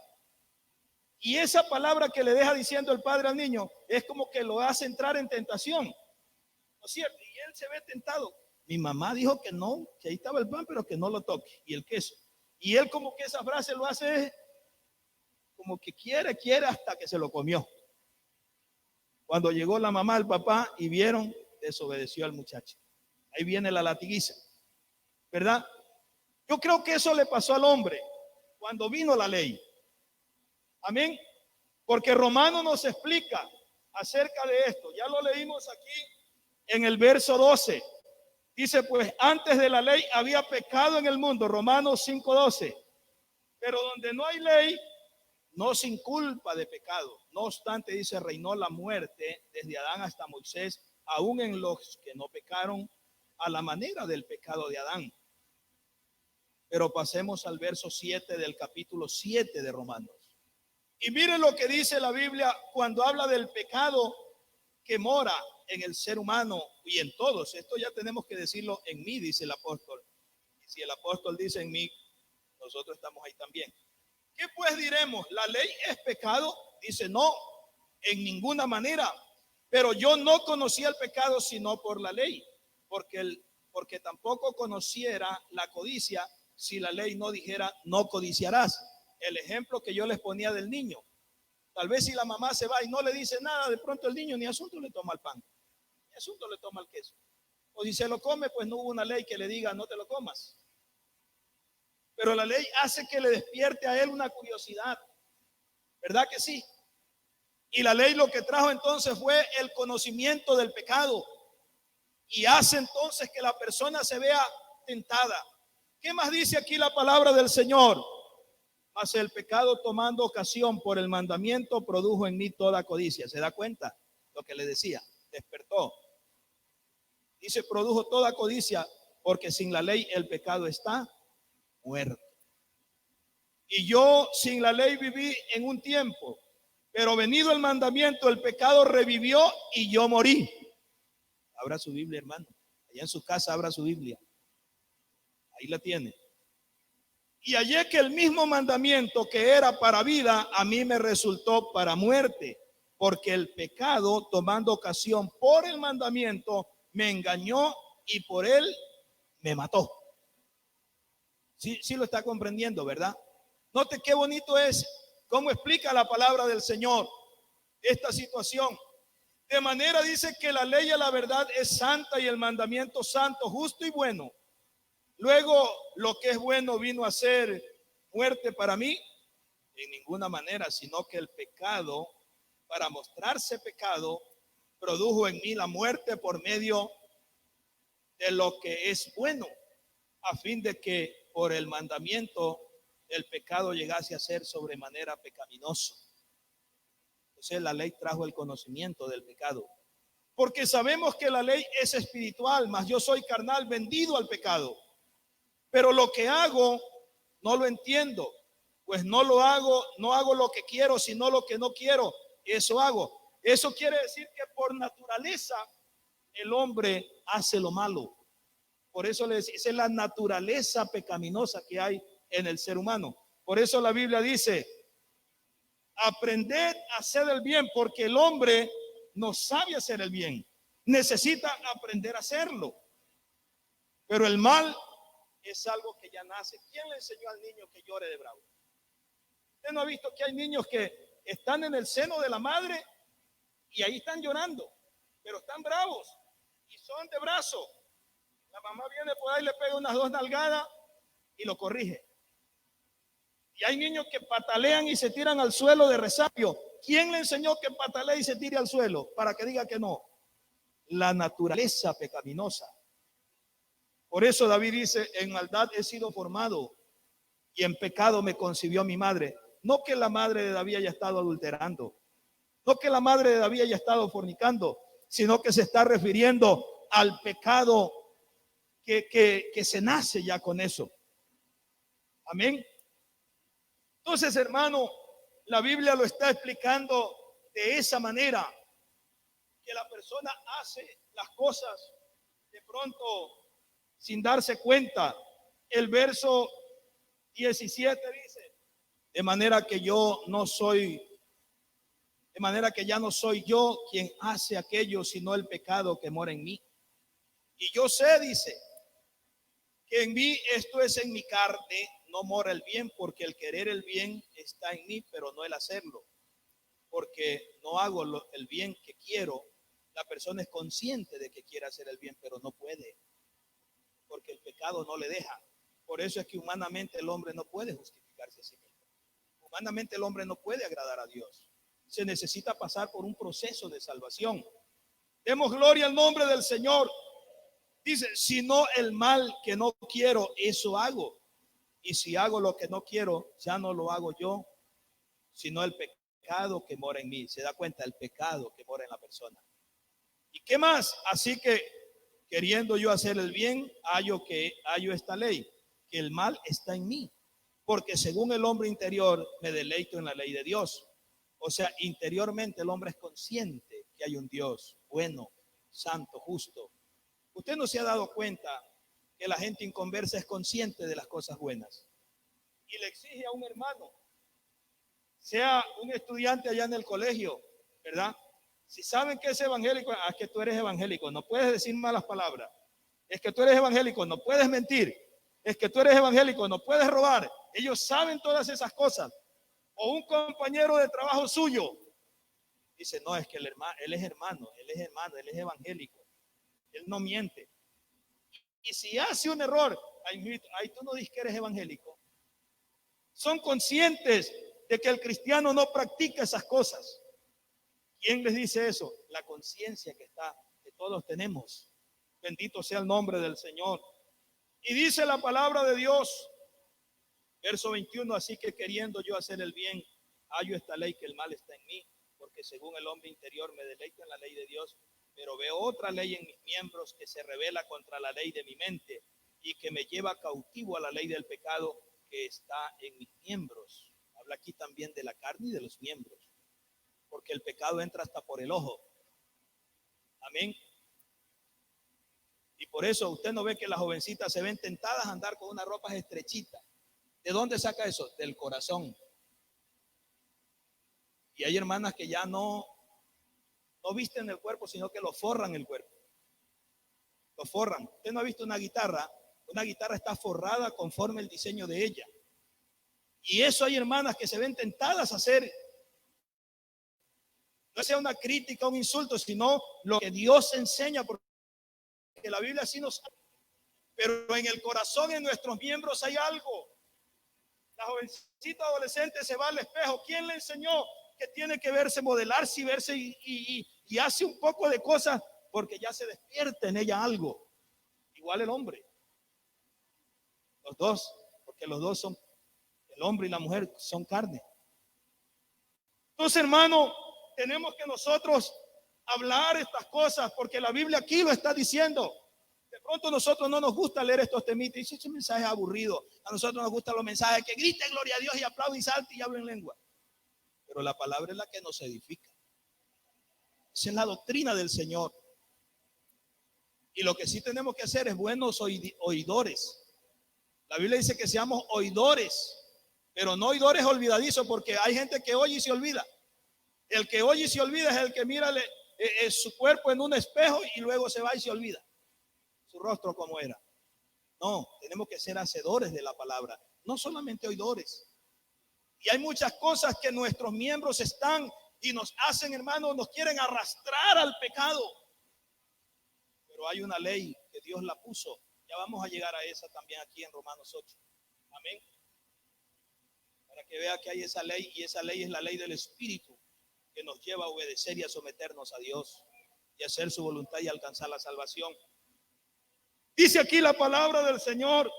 Y esa palabra que le deja diciendo el padre al niño es como que lo hace entrar en tentación, ¿no es cierto? Y él se ve tentado. Mi mamá dijo que no, que ahí estaba el pan, pero que no lo toque, y el queso. Y él como que esa frase lo hace como que quiere hasta que se lo comió. Cuando llegó la mamá, el papá y vieron, desobedeció al muchacho. Ahí viene la latiguiza, ¿verdad? Yo creo que eso le pasó al hombre cuando vino la ley. Amén. Porque Romano nos explica acerca de esto. Ya lo leímos aquí en el verso 12. Dice, pues antes de la ley había pecado en el mundo. Romanos 5:12. Pero donde no hay ley, no se inculpa de pecado. No obstante, dice, reinó la muerte desde Adán hasta Moisés, aún en los que no pecaron a la manera del pecado de Adán. Pero pasemos al verso 7 del capítulo 7 de Romanos. Y miren lo que dice la Biblia cuando habla del pecado que mora en el ser humano y en todos. Esto ya tenemos que decirlo en mí, dice el apóstol. Y si el apóstol dice en mí, nosotros estamos ahí también. ¿Qué pues diremos? ¿La ley es pecado? Dice, no, en ninguna manera. Pero yo no conocía el pecado sino por la ley, porque tampoco conociera la codicia si la ley no dijera, no codiciarás. El ejemplo que yo les ponía del niño. Tal vez si la mamá se va y no le dice nada, de pronto el niño ni asunto le toma el pan, ni asunto le toma el queso. O si se lo come, pues no hubo una ley que le diga, no te lo comas. Pero la ley hace que le despierte a él una curiosidad. ¿Verdad que sí? Y la ley lo que trajo entonces fue el conocimiento del pecado. Y hace entonces que la persona se vea tentada. ¿Qué más dice aquí la palabra del Señor? Mas el pecado, tomando ocasión por el mandamiento, produjo en mí toda codicia. ¿Se da cuenta lo que le decía? Despertó. Dice, produjo toda codicia, porque sin la ley el pecado está muerto. Y yo sin la ley viví en un tiempo, pero venido el mandamiento, el pecado revivió y yo morí. Abra su Biblia, hermano. Allá en su casa abra su Biblia. Ahí la tiene. Y hallé que el mismo mandamiento que era para vida, a mí me resultó para muerte, porque el pecado, tomando ocasión por el mandamiento, me engañó y por él me mató. Sí lo está comprendiendo, ¿verdad? Note qué bonito es cómo explica la palabra del Señor esta situación. De manera dice que la ley a la verdad es santa y el mandamiento santo, justo y bueno. Luego, lo que es bueno vino a ser muerte para mí, en ninguna manera, sino que el pecado, para mostrarse pecado, produjo en mí la muerte por medio de lo que es bueno, a fin de que por el mandamiento el pecado llegase a ser sobremanera pecaminoso. Entonces la ley trajo el conocimiento del pecado. Porque sabemos que la ley es espiritual, mas yo soy carnal, vendido al pecado. Pero lo que hago no lo entiendo, pues no hago lo que quiero, sino lo que no quiero, eso hago. Eso quiere decir que por naturaleza el hombre hace lo malo. Por eso le dice, esa es la naturaleza pecaminosa que hay en el ser humano. Por eso la Biblia dice, aprended a hacer el bien, porque el hombre no sabe hacer el bien. Necesita aprender a hacerlo. Pero el mal es algo que ya nace. ¿Quién le enseñó al niño que llore de bravo? ¿Usted no ha visto que hay niños que están en el seno de la madre y ahí están llorando, pero están bravos y son de brazo? La mamá viene por ahí, le pega unas 2 nalgadas y lo corrige. Y hay niños que patalean y se tiran al suelo de resabio. ¿Quién le enseñó que patalee y se tire al suelo? Para que diga que no. La naturaleza pecaminosa. Por eso David dice, en maldad he sido formado y en pecado me concibió mi madre. No que la madre de David haya estado adulterando, no que la madre de David haya estado fornicando, sino que se está refiriendo al pecado que se nace ya con eso. Amén. Entonces, hermano, la Biblia lo está explicando de esa manera, que la persona hace las cosas de pronto sin darse cuenta. El verso 17 dice, de manera que ya no soy yo quien hace aquello, sino el pecado que mora en mí. Y yo sé, dice, que en mí, esto es en mi carne, no mora el bien, porque el querer el bien está en mí, pero no el hacerlo. Porque no hago el bien que quiero. La persona es consciente de que quiere hacer el bien, pero no puede, porque el pecado no le deja. Por eso es que humanamente el hombre no puede justificarse a sí mismo. Humanamente el hombre no puede agradar a Dios. Se necesita pasar por un proceso de salvación. Demos gloria al nombre del Señor. Dice, si no el mal que no quiero, eso hago. Y si hago lo que no quiero, ya no lo hago yo, sino el pecado que mora en mí. Se da cuenta, el pecado que mora en la persona. ¿Y qué más? Así que, queriendo yo hacer el bien, hallo esta ley, que el mal está en mí. Porque según el hombre interior, me deleito en la ley de Dios. O sea, interiormente el hombre es consciente que hay un Dios bueno, santo, justo. Usted no se ha dado cuenta que la gente inconversa es consciente de las cosas buenas y le exige a un hermano, sea un estudiante allá en el colegio, ¿verdad? Si saben que es evangélico, es que tú eres evangélico, no puedes decir malas palabras. Es que tú eres evangélico, no puedes mentir. Es que tú eres evangélico, no puedes robar. Ellos saben todas esas cosas. O un compañero de trabajo suyo dice, no, es que él es hermano, él es evangélico. Él no miente. Y si hace un error, ahí tú no dices que eres evangélico. Son conscientes de que el cristiano no practica esas cosas. ¿Quién les dice eso? La conciencia que todos tenemos. Bendito sea el nombre del Señor. Y dice la palabra de Dios, verso 21, así que queriendo yo hacer el bien, hallo esta ley, que el mal está en mí, porque según el hombre interior me deleito en la ley de Dios, pero veo otra ley en mis miembros que se revela contra la ley de mi mente y que me lleva cautivo a la ley del pecado que está en mis miembros. Habla aquí también de la carne y de los miembros, porque el pecado entra hasta por el ojo. Amén. Y por eso usted no ve que las jovencitas se ven tentadas a andar con unas ropas estrechitas. ¿De dónde saca eso? Del corazón. Y hay hermanas que ya no visten el cuerpo, sino que lo forran el cuerpo. Lo forran. Usted no ha visto una guitarra está forrada conforme el diseño de ella. Y eso hay hermanas que se ven tentadas a hacer. No sea una crítica, un insulto, sino lo que Dios enseña, porque la Biblia así nos habla. Pero en el corazón, en nuestros miembros hay algo. La jovencita adolescente se va al espejo. ¿Quién le enseñó que tiene que verse, modelarse y verse y hace un poco de cosas porque ya se despierta en ella algo? Igual el hombre. Los dos, porque los dos son, el hombre y la mujer son carne. Entonces, hermano, tenemos que nosotros hablar estas cosas porque la Biblia aquí lo está diciendo. De pronto a nosotros no nos gusta leer estos temitas. Dice, ese mensaje es aburrido. A nosotros nos gustan los mensajes que griten gloria a Dios y aplauden y salten y hablen lengua. Pero la palabra es la que nos edifica. Esa es la doctrina del Señor. Y lo que sí tenemos que hacer es buenos oidores. La Biblia dice que seamos oidores, pero no oidores olvidadizos, porque hay gente que oye y se olvida. El que oye y se olvida es el que mira su cuerpo en un espejo y luego se va y se olvida su rostro como era. No, tenemos que ser hacedores de la palabra, no solamente oidores. Y hay muchas cosas que nuestros miembros están y nos hacen, hermanos, nos quieren arrastrar al pecado. Pero hay una ley que Dios la puso. Ya vamos a llegar a esa también aquí en Romanos 8. Amén. Para que vea que hay esa ley, y esa ley es la ley del Espíritu que nos lleva a obedecer y a someternos a Dios y a hacer su voluntad y alcanzar la salvación. Dice aquí la palabra del Señor,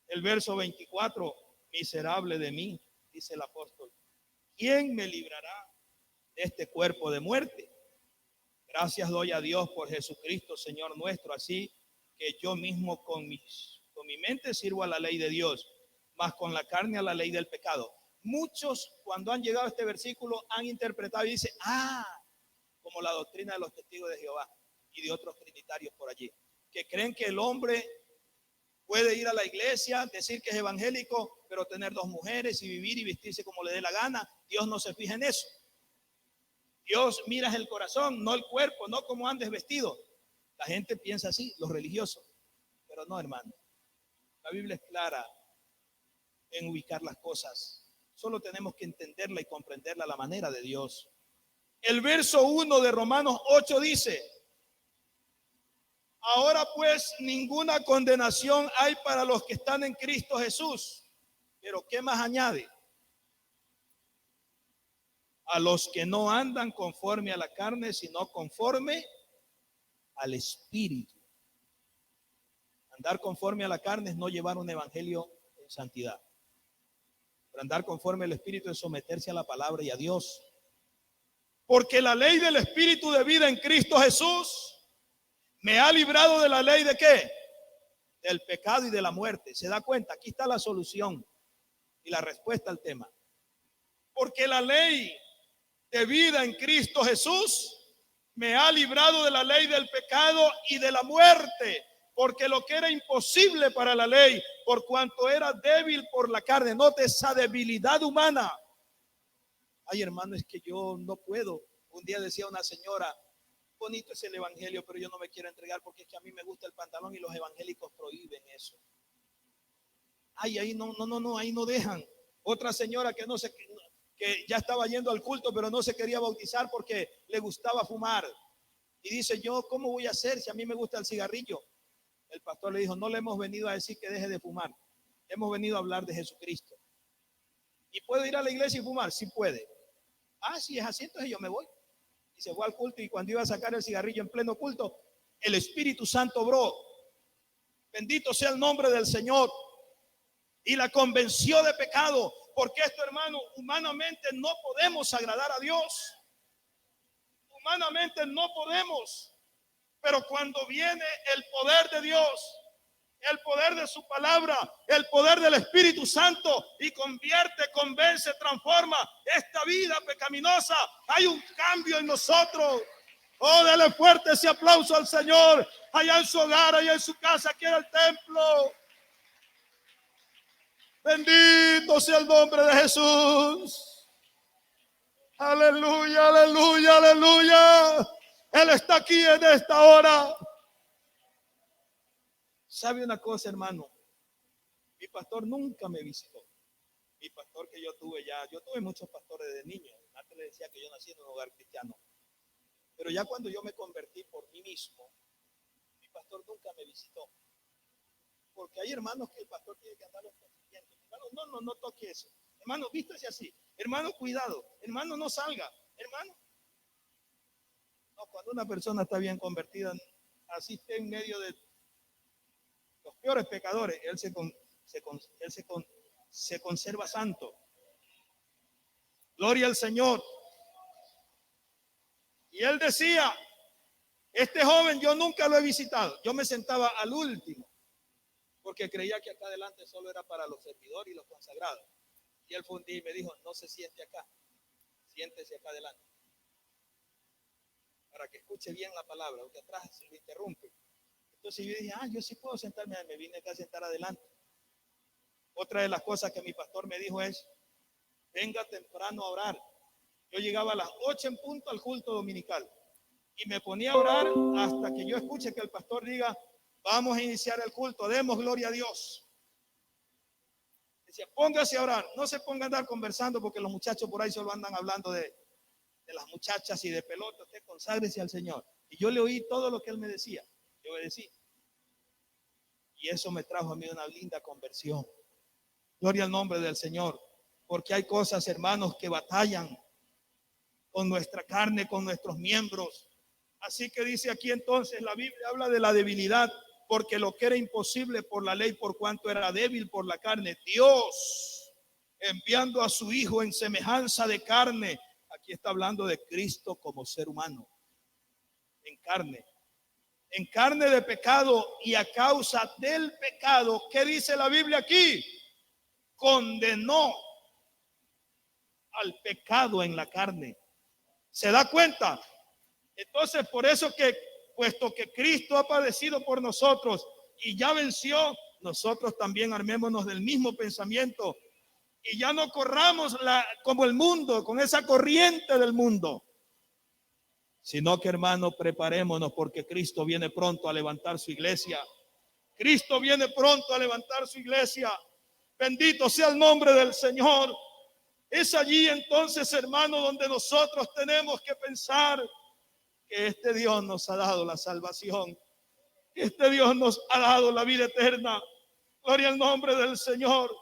el verso 24, miserable de mí, dice el apóstol, ¿quién me librará de este cuerpo de muerte? Gracias doy a Dios por Jesucristo, Señor nuestro, así que yo mismo con mi mente sirvo a la ley de Dios, mas con la carne a la ley del pecado. Muchos, cuando han llegado a este versículo, han interpretado y dicen, como la doctrina de los testigos de Jehová y de otros trinitarios por allí, que creen que el hombre puede ir a la iglesia, decir que es evangélico, pero tener 2 mujeres y vivir y vestirse como le dé la gana. Dios no se fija en eso. Dios mira el corazón, no el cuerpo, no cómo andes vestido. La gente piensa así, los religiosos, pero no, hermano. La Biblia es clara en ubicar las cosas. Solo tenemos que entenderla y comprenderla a la manera de Dios. El verso 1 de Romanos 8 dice, ahora pues ninguna condenación hay para los que están en Cristo Jesús. Pero ¿qué más añade? A los que no andan conforme a la carne, sino conforme al Espíritu. Andar conforme a la carne es no llevar un evangelio en santidad. Pero andar conforme al Espíritu es someterse a la palabra y a Dios. Porque la ley del Espíritu de vida en Cristo Jesús me ha librado de la ley de ¿qué? Del pecado y de la muerte. ¿Se da cuenta? Aquí está la solución y la respuesta al tema. Porque la ley de vida en Cristo Jesús me ha librado de la ley del pecado y de la muerte. Porque lo que era imposible para la ley, por cuanto era débil por la carne, note esa debilidad humana. Ay, hermano, es que yo no puedo. Un día decía una señora, bonito es el evangelio, pero yo no me quiero entregar porque es que a mí me gusta el pantalón y los evangélicos prohíben eso. Ay, ahí no, ahí no dejan. Otra señora que no sé, que ya estaba yendo al culto, pero no se quería bautizar porque le gustaba fumar. Y dice, yo, ¿cómo voy a hacer si a mí me gusta el cigarrillo? El pastor le dijo, no le hemos venido a decir que deje de fumar. Hemos venido a hablar de Jesucristo. ¿Y puedo ir a la iglesia y fumar? Sí puede. Si es así, entonces yo me voy. Y se fue al culto, y cuando iba a sacar el cigarrillo en pleno culto, el Espíritu Santo obró. Bendito sea el nombre del Señor. Y la convenció de pecado. Porque esto, hermano, humanamente no podemos agradar a Dios. Humanamente no podemos. Pero cuando viene el poder de Dios, el poder de su palabra, el poder del Espíritu Santo, y convierte, convence, transforma esta vida pecaminosa, hay un cambio en nosotros. Oh, dale fuerte ese aplauso al Señor, allá en su hogar, allá en su casa, aquí en el templo. Bendito sea el nombre de Jesús. Aleluya, aleluya, aleluya. Él está aquí en esta hora. ¿Sabe una cosa, hermano? Mi pastor nunca me visitó. Mi pastor que yo tuve yo tuve muchos pastores de niño. Antes le decía que yo nací en un hogar cristiano. Pero ya cuando yo me convertí por mí mismo, mi pastor nunca me visitó. Porque hay hermanos que el pastor tiene que andarlos persiguiendo. Hermano, no toque eso. Hermano, vístase así. Hermano, cuidado. Hermano, no salga. Hermano. No, cuando una persona está bien convertida, así está en medio de los peores pecadores, él se conserva santo. Gloria al Señor. Y él decía, este joven yo nunca lo he visitado. Yo me sentaba al último, porque creía que acá adelante solo era para los servidores y los consagrados. Y él fue un día y me dijo, no se siente acá, siéntese acá adelante, para que escuche bien la palabra, porque atrás se lo interrumpe. Entonces yo dije, yo sí puedo sentarme, me vine acá a sentar adelante. Otra de las cosas que mi pastor me dijo es, venga temprano a orar. Yo llegaba a las 8 en punto al culto dominical y me ponía a orar hasta que yo escuche que el pastor diga, vamos a iniciar el culto, demos gloria a Dios. Decía, póngase a orar, no se ponga a andar conversando porque los muchachos por ahí solo andan hablando de las muchachas y de pelota. Usted conságrese al Señor. Y yo le oí todo lo que él me decía, yo obedecí. Y eso me trajo a mí una linda conversión. Gloria al nombre del Señor, porque hay cosas, hermanos, que batallan con nuestra carne, con nuestros miembros. Así que dice aquí entonces, la Biblia habla de la debilidad, porque lo que era imposible por la ley, por cuanto era débil por la carne, Dios, enviando a su Hijo en semejanza de carne, aquí está hablando de Cristo como ser humano, en carne de pecado, y a causa del pecado, ¿qué dice la Biblia aquí? Condenó al pecado en la carne. ¿Se da cuenta? Entonces, por eso que, puesto que Cristo ha padecido por nosotros y ya venció, nosotros también armémonos del mismo pensamiento y ya no corramos como el mundo, con esa corriente del mundo, sino que, hermano, preparémonos porque Cristo viene pronto a levantar su iglesia. Cristo viene pronto a levantar su iglesia. Bendito sea el nombre del Señor. Es allí entonces, hermano, donde nosotros tenemos que pensar que este Dios nos ha dado la salvación, que este Dios nos ha dado la vida eterna. Gloria al nombre del Señor.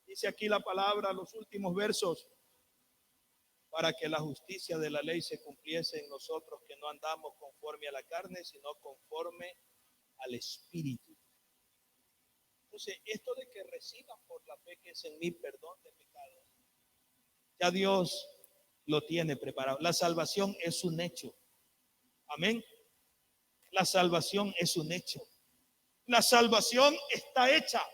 Dice aquí la palabra, los últimos versos, para que la justicia de la ley se cumpliese en nosotros, que no andamos conforme a la carne, sino conforme al Espíritu. Entonces, esto de que reciban por la fe que es en mí perdón de pecados, ya Dios lo tiene preparado. La salvación es un hecho. Amén. La salvación es un hecho. La salvación está hecha.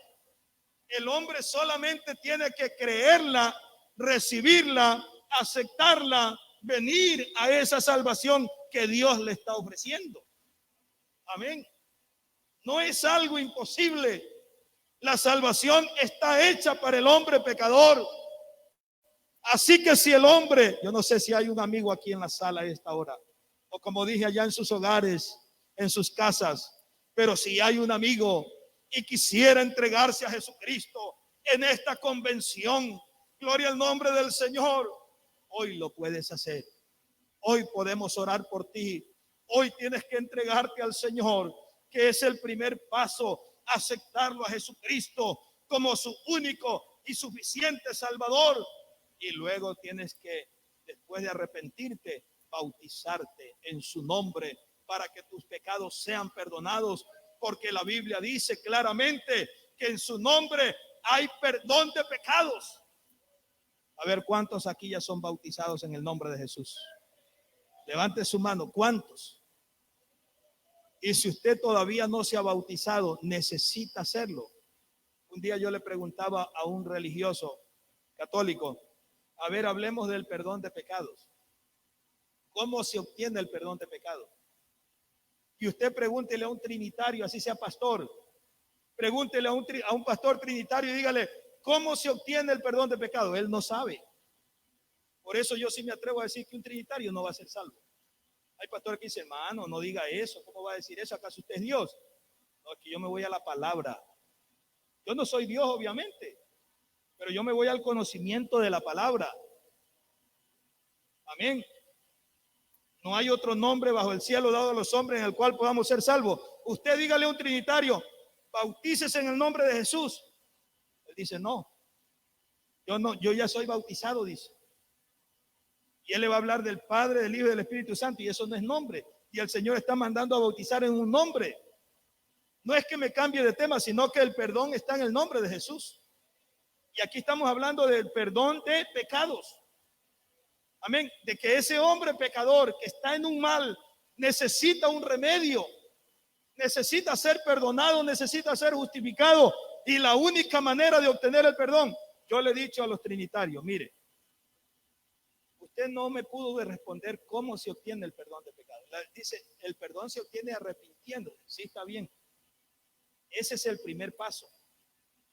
El hombre solamente tiene que creerla, recibirla, aceptarla, venir a esa salvación que Dios le está ofreciendo. Amén. No es algo imposible. La salvación está hecha para el hombre pecador. Así que si el hombre, yo no sé si hay un amigo aquí en la sala a esta hora, o como dije allá en sus hogares, en sus casas, pero si hay un amigo y quisiera entregarse a Jesucristo en esta convención, gloria al nombre del Señor, hoy lo puedes hacer. Hoy podemos orar por ti. Hoy tienes que entregarte al Señor, que es el primer paso, aceptarlo a Jesucristo como su único y suficiente Salvador. Y luego tienes que, después de arrepentirte, bautizarte en su nombre para que tus pecados sean perdonados, porque la Biblia dice claramente que en su nombre hay perdón de pecados. A ver, ¿cuántos aquí ya son bautizados en el nombre de Jesús? Levante su mano, ¿cuántos? Y si usted todavía no se ha bautizado, necesita hacerlo. Un día yo le preguntaba a un religioso católico, a ver, hablemos del perdón de pecados. ¿Cómo se obtiene el perdón de pecados? Y usted pregúntele a un trinitario, así sea pastor, pregúntele a un pastor trinitario y dígale, ¿cómo se obtiene el perdón de pecados? Él no sabe. Por eso yo sí me atrevo a decir que un trinitario no va a ser salvo. Hay pastores que dicen, hermano, no diga eso, ¿cómo va a decir eso? ¿Acaso usted es Dios? No, es que yo me voy a la palabra. Yo no soy Dios, obviamente, pero yo me voy al conocimiento de la palabra. Amén. No hay otro nombre bajo el cielo dado a los hombres en el cual podamos ser salvos. Usted dígale a un trinitario, bautícese en el nombre de Jesús. Él dice, no, yo ya soy bautizado, dice. Y él le va a hablar del Padre, del Hijo y del Espíritu Santo, y eso no es nombre. Y el Señor está mandando a bautizar en un nombre. No es que me cambie de tema, sino que el perdón está en el nombre de Jesús. Y aquí estamos hablando del perdón de pecados. amén, de que ese hombre pecador que está en un mal necesita un remedio, necesita ser perdonado, necesita ser justificado, y la única manera de obtener el perdón, yo le he dicho a los trinitarios, mire, usted no me pudo responder cómo se obtiene el perdón de pecado. Dice, el perdón se obtiene arrepintiéndose. Sí, está bien. Ese es el primer paso.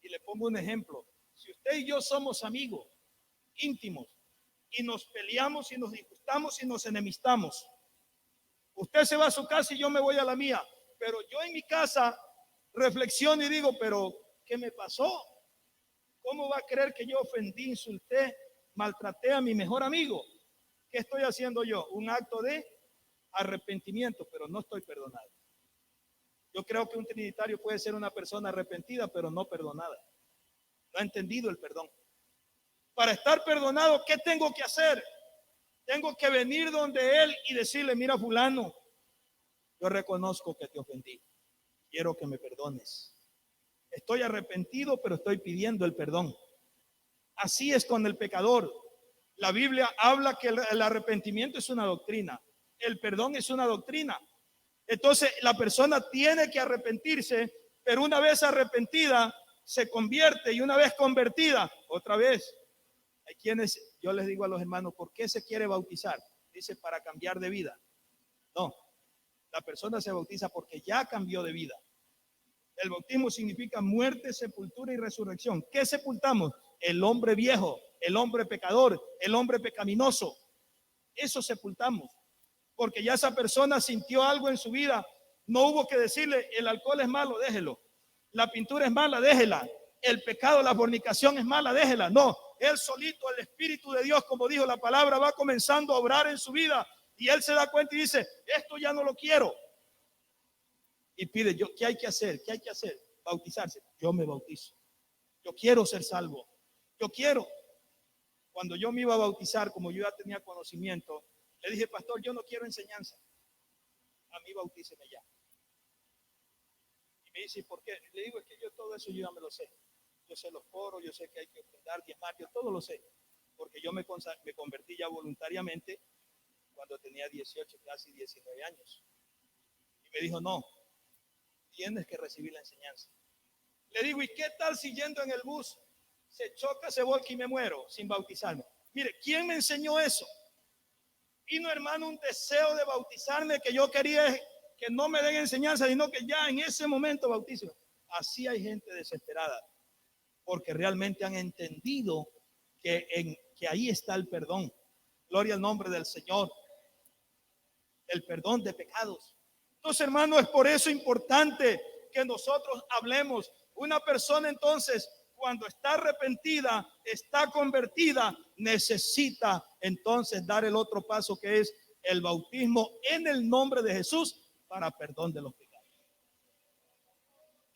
Y le pongo un ejemplo. Si usted y yo somos amigos íntimos y nos peleamos y nos disgustamos y nos enemistamos, usted se va a su casa y yo me voy a la mía, pero yo en mi casa reflexiono y digo, pero ¿qué me pasó? ¿Cómo va a creer que yo ofendí, insulté, maltraté a mi mejor amigo? ¿Qué estoy haciendo yo? Un acto de arrepentimiento, pero no estoy perdonado. Yo creo que un trinitario puede ser una persona arrepentida, pero no perdonada. No ha entendido el perdón. Para estar perdonado, ¿qué tengo que hacer? Tengo que venir donde él y decirle, mira fulano, yo reconozco que te ofendí. Quiero que me perdones. Estoy arrepentido, pero estoy pidiendo el perdón. Así es con el pecador. La Biblia habla que el arrepentimiento es una doctrina. El perdón es una doctrina. Entonces la persona tiene que arrepentirse, pero una vez arrepentida se convierte, y una vez convertida, otra vez. Hay quienes, yo les digo a los hermanos, ¿por qué se quiere bautizar? Dice, para cambiar de vida. No, la persona se bautiza porque ya cambió de vida. El bautismo significa muerte, sepultura y resurrección. ¿Qué sepultamos? El hombre viejo, el hombre pecador, el hombre pecaminoso. Eso sepultamos. Porque ya esa persona sintió algo en su vida. No hubo que decirle, el alcohol es malo, déjelo. La pintura es mala, déjela. El pecado, la fornicación es mala, déjela. No, él solito, el Espíritu de Dios, como dijo la palabra, va comenzando a obrar en su vida. Y él se da cuenta y dice, esto ya no lo quiero. Y pide, ¿qué hay que hacer? ¿Qué hay que hacer? Bautizarse. Yo me bautizo. Yo quiero ser salvo. Yo quiero. Cuando yo me iba a bautizar, como yo ya tenía conocimiento, le dije, pastor, yo no quiero enseñanza. A mí bautíceme ya. Y me dice, ¿por qué? Le digo, es que yo todo eso yo ya me lo sé. Yo sé los foros, yo sé que hay que ofrendar, diezmar, yo todo lo sé. Porque yo me convertí ya voluntariamente cuando tenía 18, casi 19 años. Y me dijo, no, tienes que recibir la enseñanza. Le digo, ¿y qué tal si yendo en el bus se choca, se volca y me muero sin bautizarme? Mire, ¿quién me enseñó eso? Vino, hermano, un deseo de bautizarme que yo quería que no me den enseñanza, sino que ya en ese momento bautíceme. Así hay gente desesperada, porque realmente han entendido que ahí está el perdón. Gloria al nombre del Señor. El perdón de pecados. Entonces, hermano, es por eso importante que nosotros hablemos. Una persona entonces, cuando está arrepentida, está convertida, necesita entonces dar el otro paso, que es el bautismo en el nombre de Jesús para perdón de los pecados.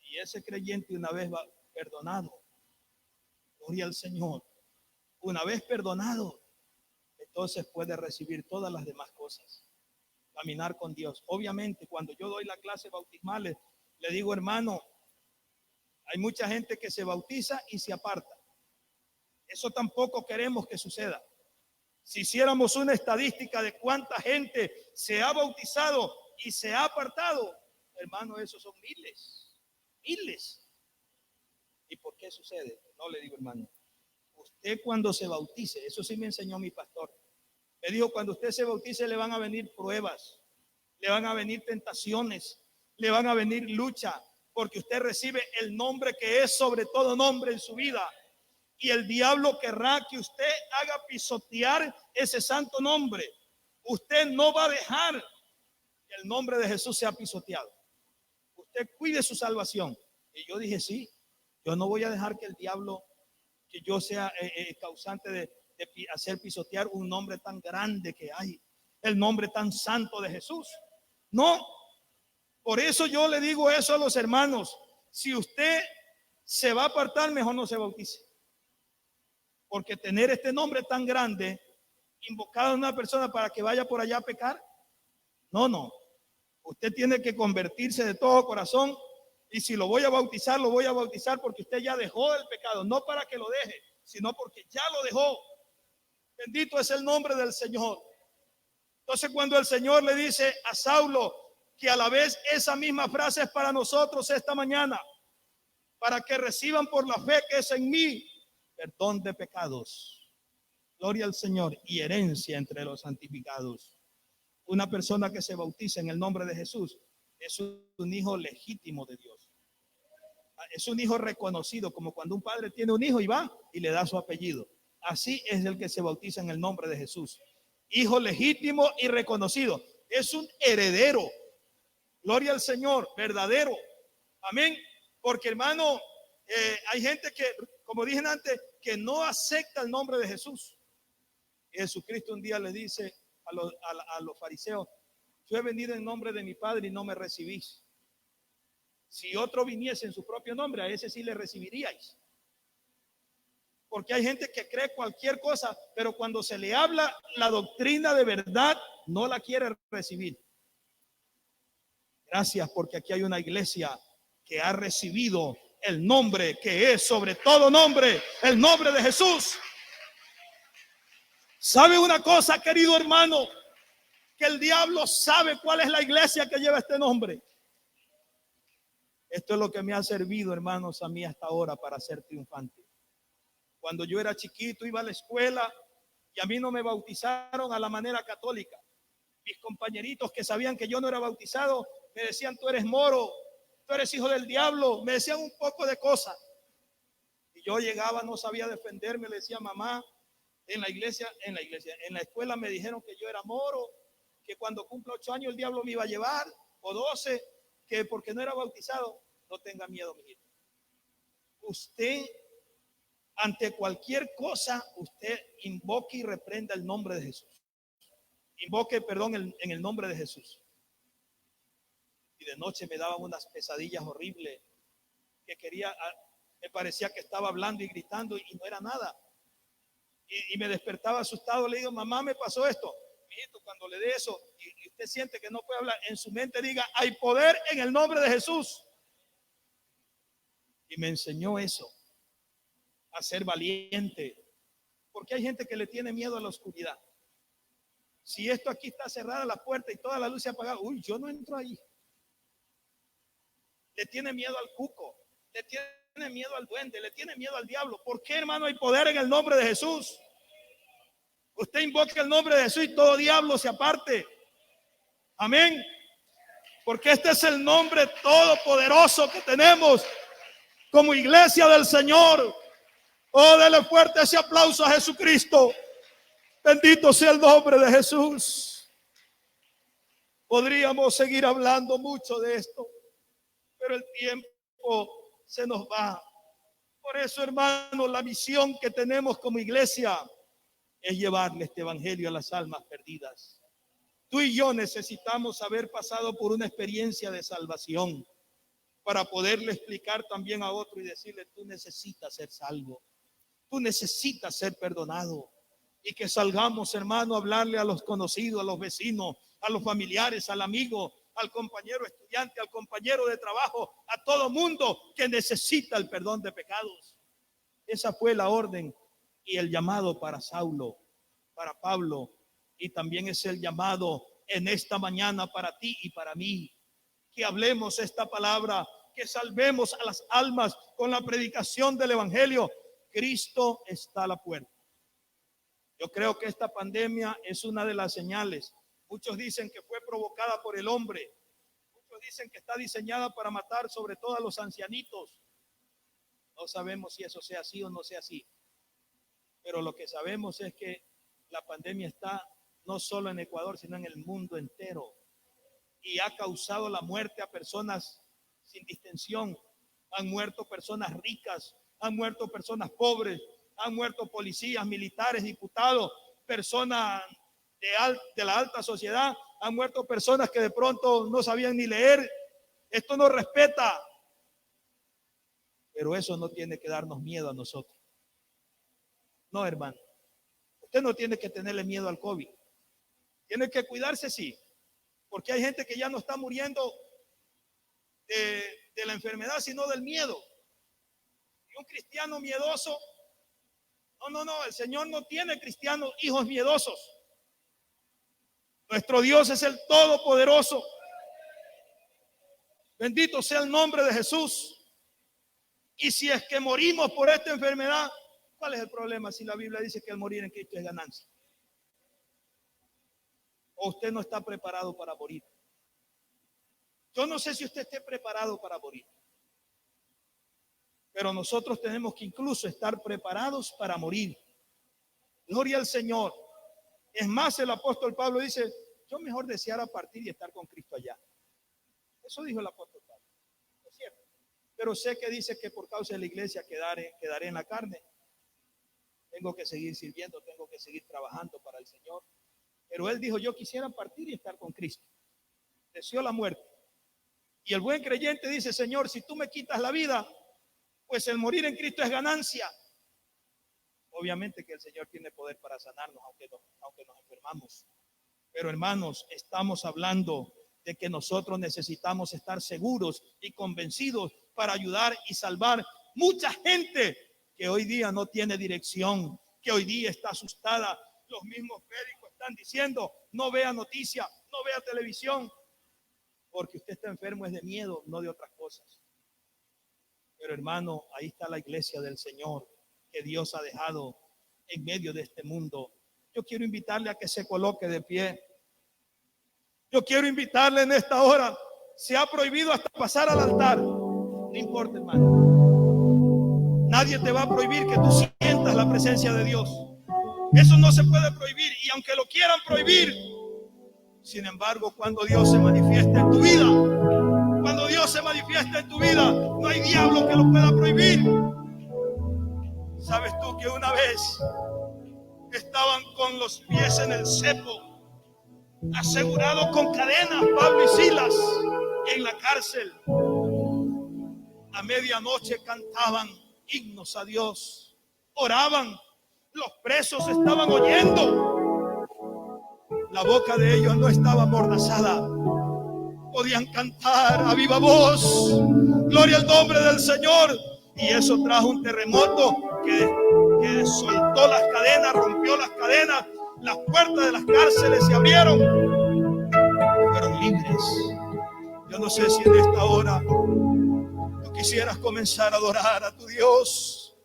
Y ese creyente, una vez perdonado, gloria al Señor, una vez perdonado, entonces puede recibir todas las demás cosas. Caminar con Dios. Obviamente, cuando yo doy la clase bautismales, le digo, hermano, hay mucha gente que se bautiza y se aparta. Eso tampoco queremos que suceda. Si hiciéramos una estadística de cuánta gente se ha bautizado y se ha apartado, hermano, esos son miles, miles. ¿Y por qué sucede? No, le digo, hermano, usted cuando se bautice, eso sí me enseñó mi pastor, me dijo, cuando usted se bautice le van a venir pruebas, le van a venir tentaciones, le van a venir lucha, porque usted recibe el nombre que es sobre todo nombre en su vida. Y el diablo querrá que usted haga pisotear ese santo nombre. Usted no va a dejar que el nombre de Jesús sea pisoteado. Usted cuide su salvación. Y yo dije, sí, yo no voy a dejar que el diablo, que yo sea causante de hacer pisotear un nombre tan grande que hay, el nombre tan santo de Jesús. No, por eso yo le digo eso a los hermanos. Si usted se va a apartar, mejor no se bautice. Porque tener este nombre tan grande, invocado a una persona para que vaya por allá a pecar, no. Usted tiene que convertirse de todo corazón. Y si lo voy a bautizar, lo voy a bautizar porque usted ya dejó el pecado, no para que lo deje, sino porque ya lo dejó. Bendito es el nombre del Señor. Entonces, cuando el Señor le dice a Saulo que a la vez esa misma frase es para nosotros esta mañana, para que reciban por la fe que es en mí perdón de pecados, gloria al Señor, y herencia entre los santificados. Una persona que se bautiza en el nombre de Jesús es un hijo legítimo de Dios. Es un hijo reconocido, como cuando un padre tiene un hijo y va y le da su apellido. Así es el que se bautiza en el nombre de Jesús. Hijo legítimo y reconocido. Es un heredero. Gloria al Señor, verdadero. Amén. Porque, hermano, hay gente que, como dije antes, que no acepta el nombre de Jesús. Jesucristo un día le dice a los fariseos: yo he venido en nombre de mi Padre y no me recibís. Si otro viniese en su propio nombre, a ese sí le recibiríais. Porque hay gente que cree cualquier cosa, pero cuando se le habla la doctrina de verdad, no la quiere recibir. Gracias, porque aquí hay una iglesia que ha recibido el nombre que es sobre todo nombre, el nombre de Jesús. ¿Sabe una cosa, querido hermano? Que el diablo sabe cuál es la iglesia que lleva este nombre. Esto es lo que me ha servido, hermanos, a mí hasta ahora para ser triunfante. Cuando yo era chiquito iba a la escuela y a mí no me bautizaron a la manera católica. Mis compañeritos que sabían que yo no era bautizado me decían: tú eres moro, tú eres hijo del diablo. Me decían un poco de cosas. Y yo llegaba, no sabía defenderme, le decía: mamá, en la escuela me dijeron que yo era moro, que cuando cumpla 8 años el diablo me iba a llevar, o 12, que porque no era bautizado. No tenga miedo, mi hijo. Usted, ante cualquier cosa, usted invoque y reprenda el nombre de Jesús. Invoque perdón en el nombre de Jesús. Y de noche me daban unas pesadillas horribles, que me parecía que estaba hablando y gritando y no era nada. Y me despertaba asustado. Le digo: mamá, me pasó esto. Mijito, cuando le dé eso y usted siente que no puede hablar, en su mente diga: hay poder en el nombre de Jesús. Y me enseñó eso, a ser valiente, porque hay gente que le tiene miedo a la oscuridad. Si esto aquí está cerrada la puerta y toda la luz se apaga, uy, yo no entro ahí. Le tiene miedo al cuco, le tiene miedo al duende, le tiene miedo al diablo. ¿Por qué, hermano? Hay poder en el nombre de Jesús. Usted invoca el nombre de Jesús y todo diablo se aparte. Amén. Porque este es el nombre todopoderoso que tenemos como iglesia del Señor. Oh, dele fuerte ese aplauso a Jesucristo. Bendito sea el nombre de Jesús. Podríamos seguir hablando mucho de esto, pero el tiempo se nos va. Por eso, hermano, la misión que tenemos como iglesia es llevarle este evangelio a las almas perdidas. Tú y yo necesitamos haber pasado por una experiencia de salvación para poderle explicar también a otro y decirle: tú necesitas ser salvo, tú necesitas ser perdonado. Y que salgamos, hermano, a hablarle a los conocidos, a los vecinos, a los familiares, al amigo, al compañero estudiante, al compañero de trabajo, a todo mundo que necesita el perdón de pecados. Esa fue la orden y el llamado para Saulo, para Pablo, y también es el llamado en esta mañana para ti y para mí. Que hablemos esta palabra, que salvemos a las almas con la predicación del evangelio. Cristo está a la puerta. Yo creo que esta pandemia es una de las señales. Muchos dicen que fue provocada por el hombre. Muchos dicen que está diseñada para matar sobre todo a los ancianitos. No sabemos si eso sea así o no sea así. Pero lo que sabemos es que la pandemia está no solo en Ecuador, sino en el mundo entero. Y ha causado la muerte a personas sin distinción. Han muerto personas ricas, han muerto personas pobres, han muerto policías, militares, diputados, personas de la alta sociedad, han muerto personas que de pronto no sabían ni leer. Esto no respeta. Pero eso no tiene que darnos miedo a nosotros. No, hermano. Usted no tiene que tenerle miedo al COVID. Tiene que cuidarse, sí. Porque hay gente que ya no está muriendo de la enfermedad, sino del miedo. Y un cristiano miedoso No, el Señor no tiene cristianos hijos miedosos. Nuestro Dios es el Todopoderoso. Bendito sea el nombre de Jesús. Y si es que morimos por esta enfermedad, ¿cuál es el problema si la Biblia dice que el morir en Cristo es ganancia? ¿O usted no está preparado para morir? Yo no sé si usted esté preparado para morir, pero nosotros tenemos que incluso estar preparados para morir. Gloria al Señor. Es más, el apóstol Pablo dice, yo mejor deseara partir y estar con Cristo allá. Eso dijo el apóstol Pablo. Es cierto. Pero sé que dice que por causa de la iglesia quedaré en la carne. Tengo que seguir sirviendo, tengo que seguir trabajando para el Señor. Pero él dijo, yo quisiera partir y estar con Cristo. Deseó la muerte. Y el buen creyente dice, Señor, si tú me quitas la vida, pues el morir en Cristo es ganancia. Obviamente que el Señor tiene poder para sanarnos, aunque nos enfermamos. Pero hermanos, estamos hablando de que nosotros necesitamos estar seguros y convencidos para ayudar y salvar mucha gente que hoy día no tiene dirección, que hoy día está asustada. Los mismos médicos están diciendo, no vea noticias, no vea televisión, porque usted está enfermo es de miedo, no de otras cosas. Pero hermano, ahí está la iglesia del Señor que Dios ha dejado en medio de este mundo. Yo quiero invitarle a que se coloque de pie. Yo quiero invitarle en esta hora. Se ha prohibido hasta pasar al altar. No importa, hermano. Nadie te va a prohibir que tú sientas la presencia de Dios. Eso no se puede prohibir. Y aunque lo quieran prohibir, sin embargo, cuando Dios se manifiesta en tu vida, cuando Dios se manifiesta en tu vida, no hay diablo que lo pueda prohibir. ¿Sabes tú que una vez estaban con los pies en el cepo, asegurados con cadenas, Pablo y Silas, en la cárcel? A medianoche cantaban himnos a Dios, oraban, los presos estaban oyendo. La boca de ellos no estaba amordazada. Podían cantar a viva voz, gloria al nombre del Señor. Y eso trajo un terremoto que soltó las cadenas, rompió las cadenas. Las puertas de las cárceles se abrieron. Fueron libres. Yo no sé si en esta hora tú quisieras comenzar a adorar a tu Dios,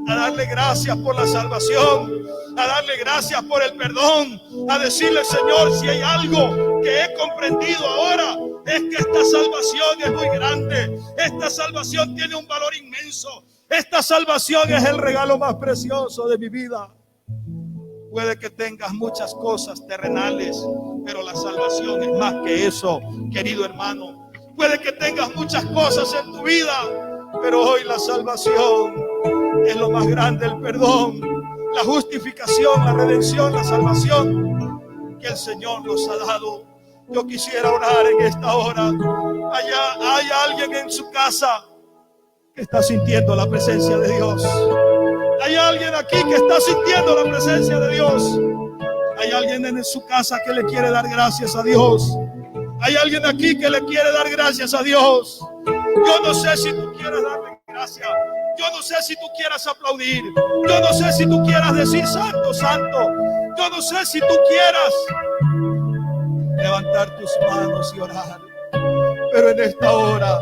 a darle gracias por la salvación, a darle gracias por el perdón, a decirle, Señor, si hay algo que he comprendido ahora, es que esta salvación es muy grande, esta salvación tiene un valor inmenso, esta salvación es el regalo más precioso de mi vida. Puede que tengas muchas cosas terrenales, pero la salvación es más que eso, querido hermano. Puede que tengas muchas cosas en tu vida, pero hoy la salvación es lo más grande, el perdón, la justificación, la redención, la salvación que el Señor nos ha dado. Yo quisiera orar en esta hora. Allá hay alguien en su casa que está sintiendo la presencia de Dios. Hay alguien aquí que está sintiendo la presencia de Dios. Hay alguien en su casa que le quiere dar gracias a Dios. Hay alguien aquí que le quiere dar gracias a Dios. Yo no sé si tú quieres darle gracias. Yo no sé si tú quieras aplaudir. Yo no sé si tú quieras decir santo, santo. Yo no sé si tú quieras levantar tus manos y orar. Pero en esta hora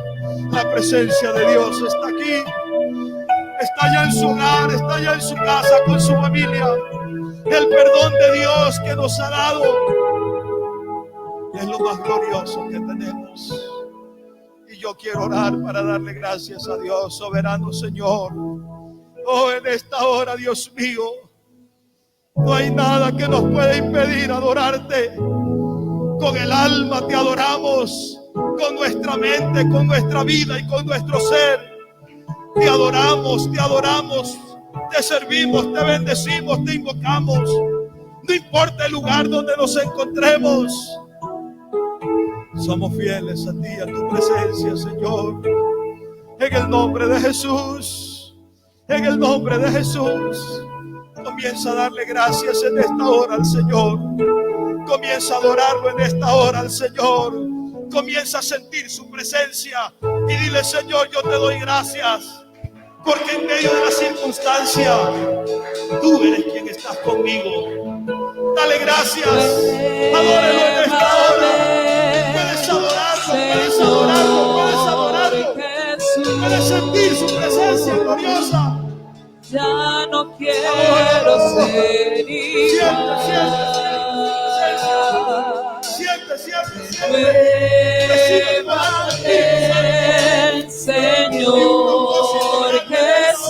la presencia de Dios está aquí. Está allá en su hogar, está allá en su casa con su familia. El perdón de Dios que nos ha dado es lo más glorioso que tenemos. Y yo quiero orar para darle gracias a Dios, soberano Señor. Oh, en esta hora, Dios mío, no hay nada que nos pueda impedir adorarte. Con el alma te adoramos, con nuestra mente, con nuestra vida y con nuestro ser. Te adoramos, te servimos, te bendecimos, te invocamos. No importa el lugar donde nos encontremos. Somos fieles a ti, a tu presencia, Señor. En el nombre de Jesús, en el nombre de Jesús, comienza a darle gracias en esta hora al Señor. Comienza a adorarlo en esta hora al Señor. Comienza a sentir su presencia y dile, Señor, yo te doy gracias. Porque en medio de la circunstancia, tú eres quien estás conmigo. Dale gracias. Adóralo en esta hora. Puedes adorarlo, puedes adorarlo, puedes adorarlo. Puedes sentir su presencia gloriosa. Ya no quiero ser igual. Siente. Recibe el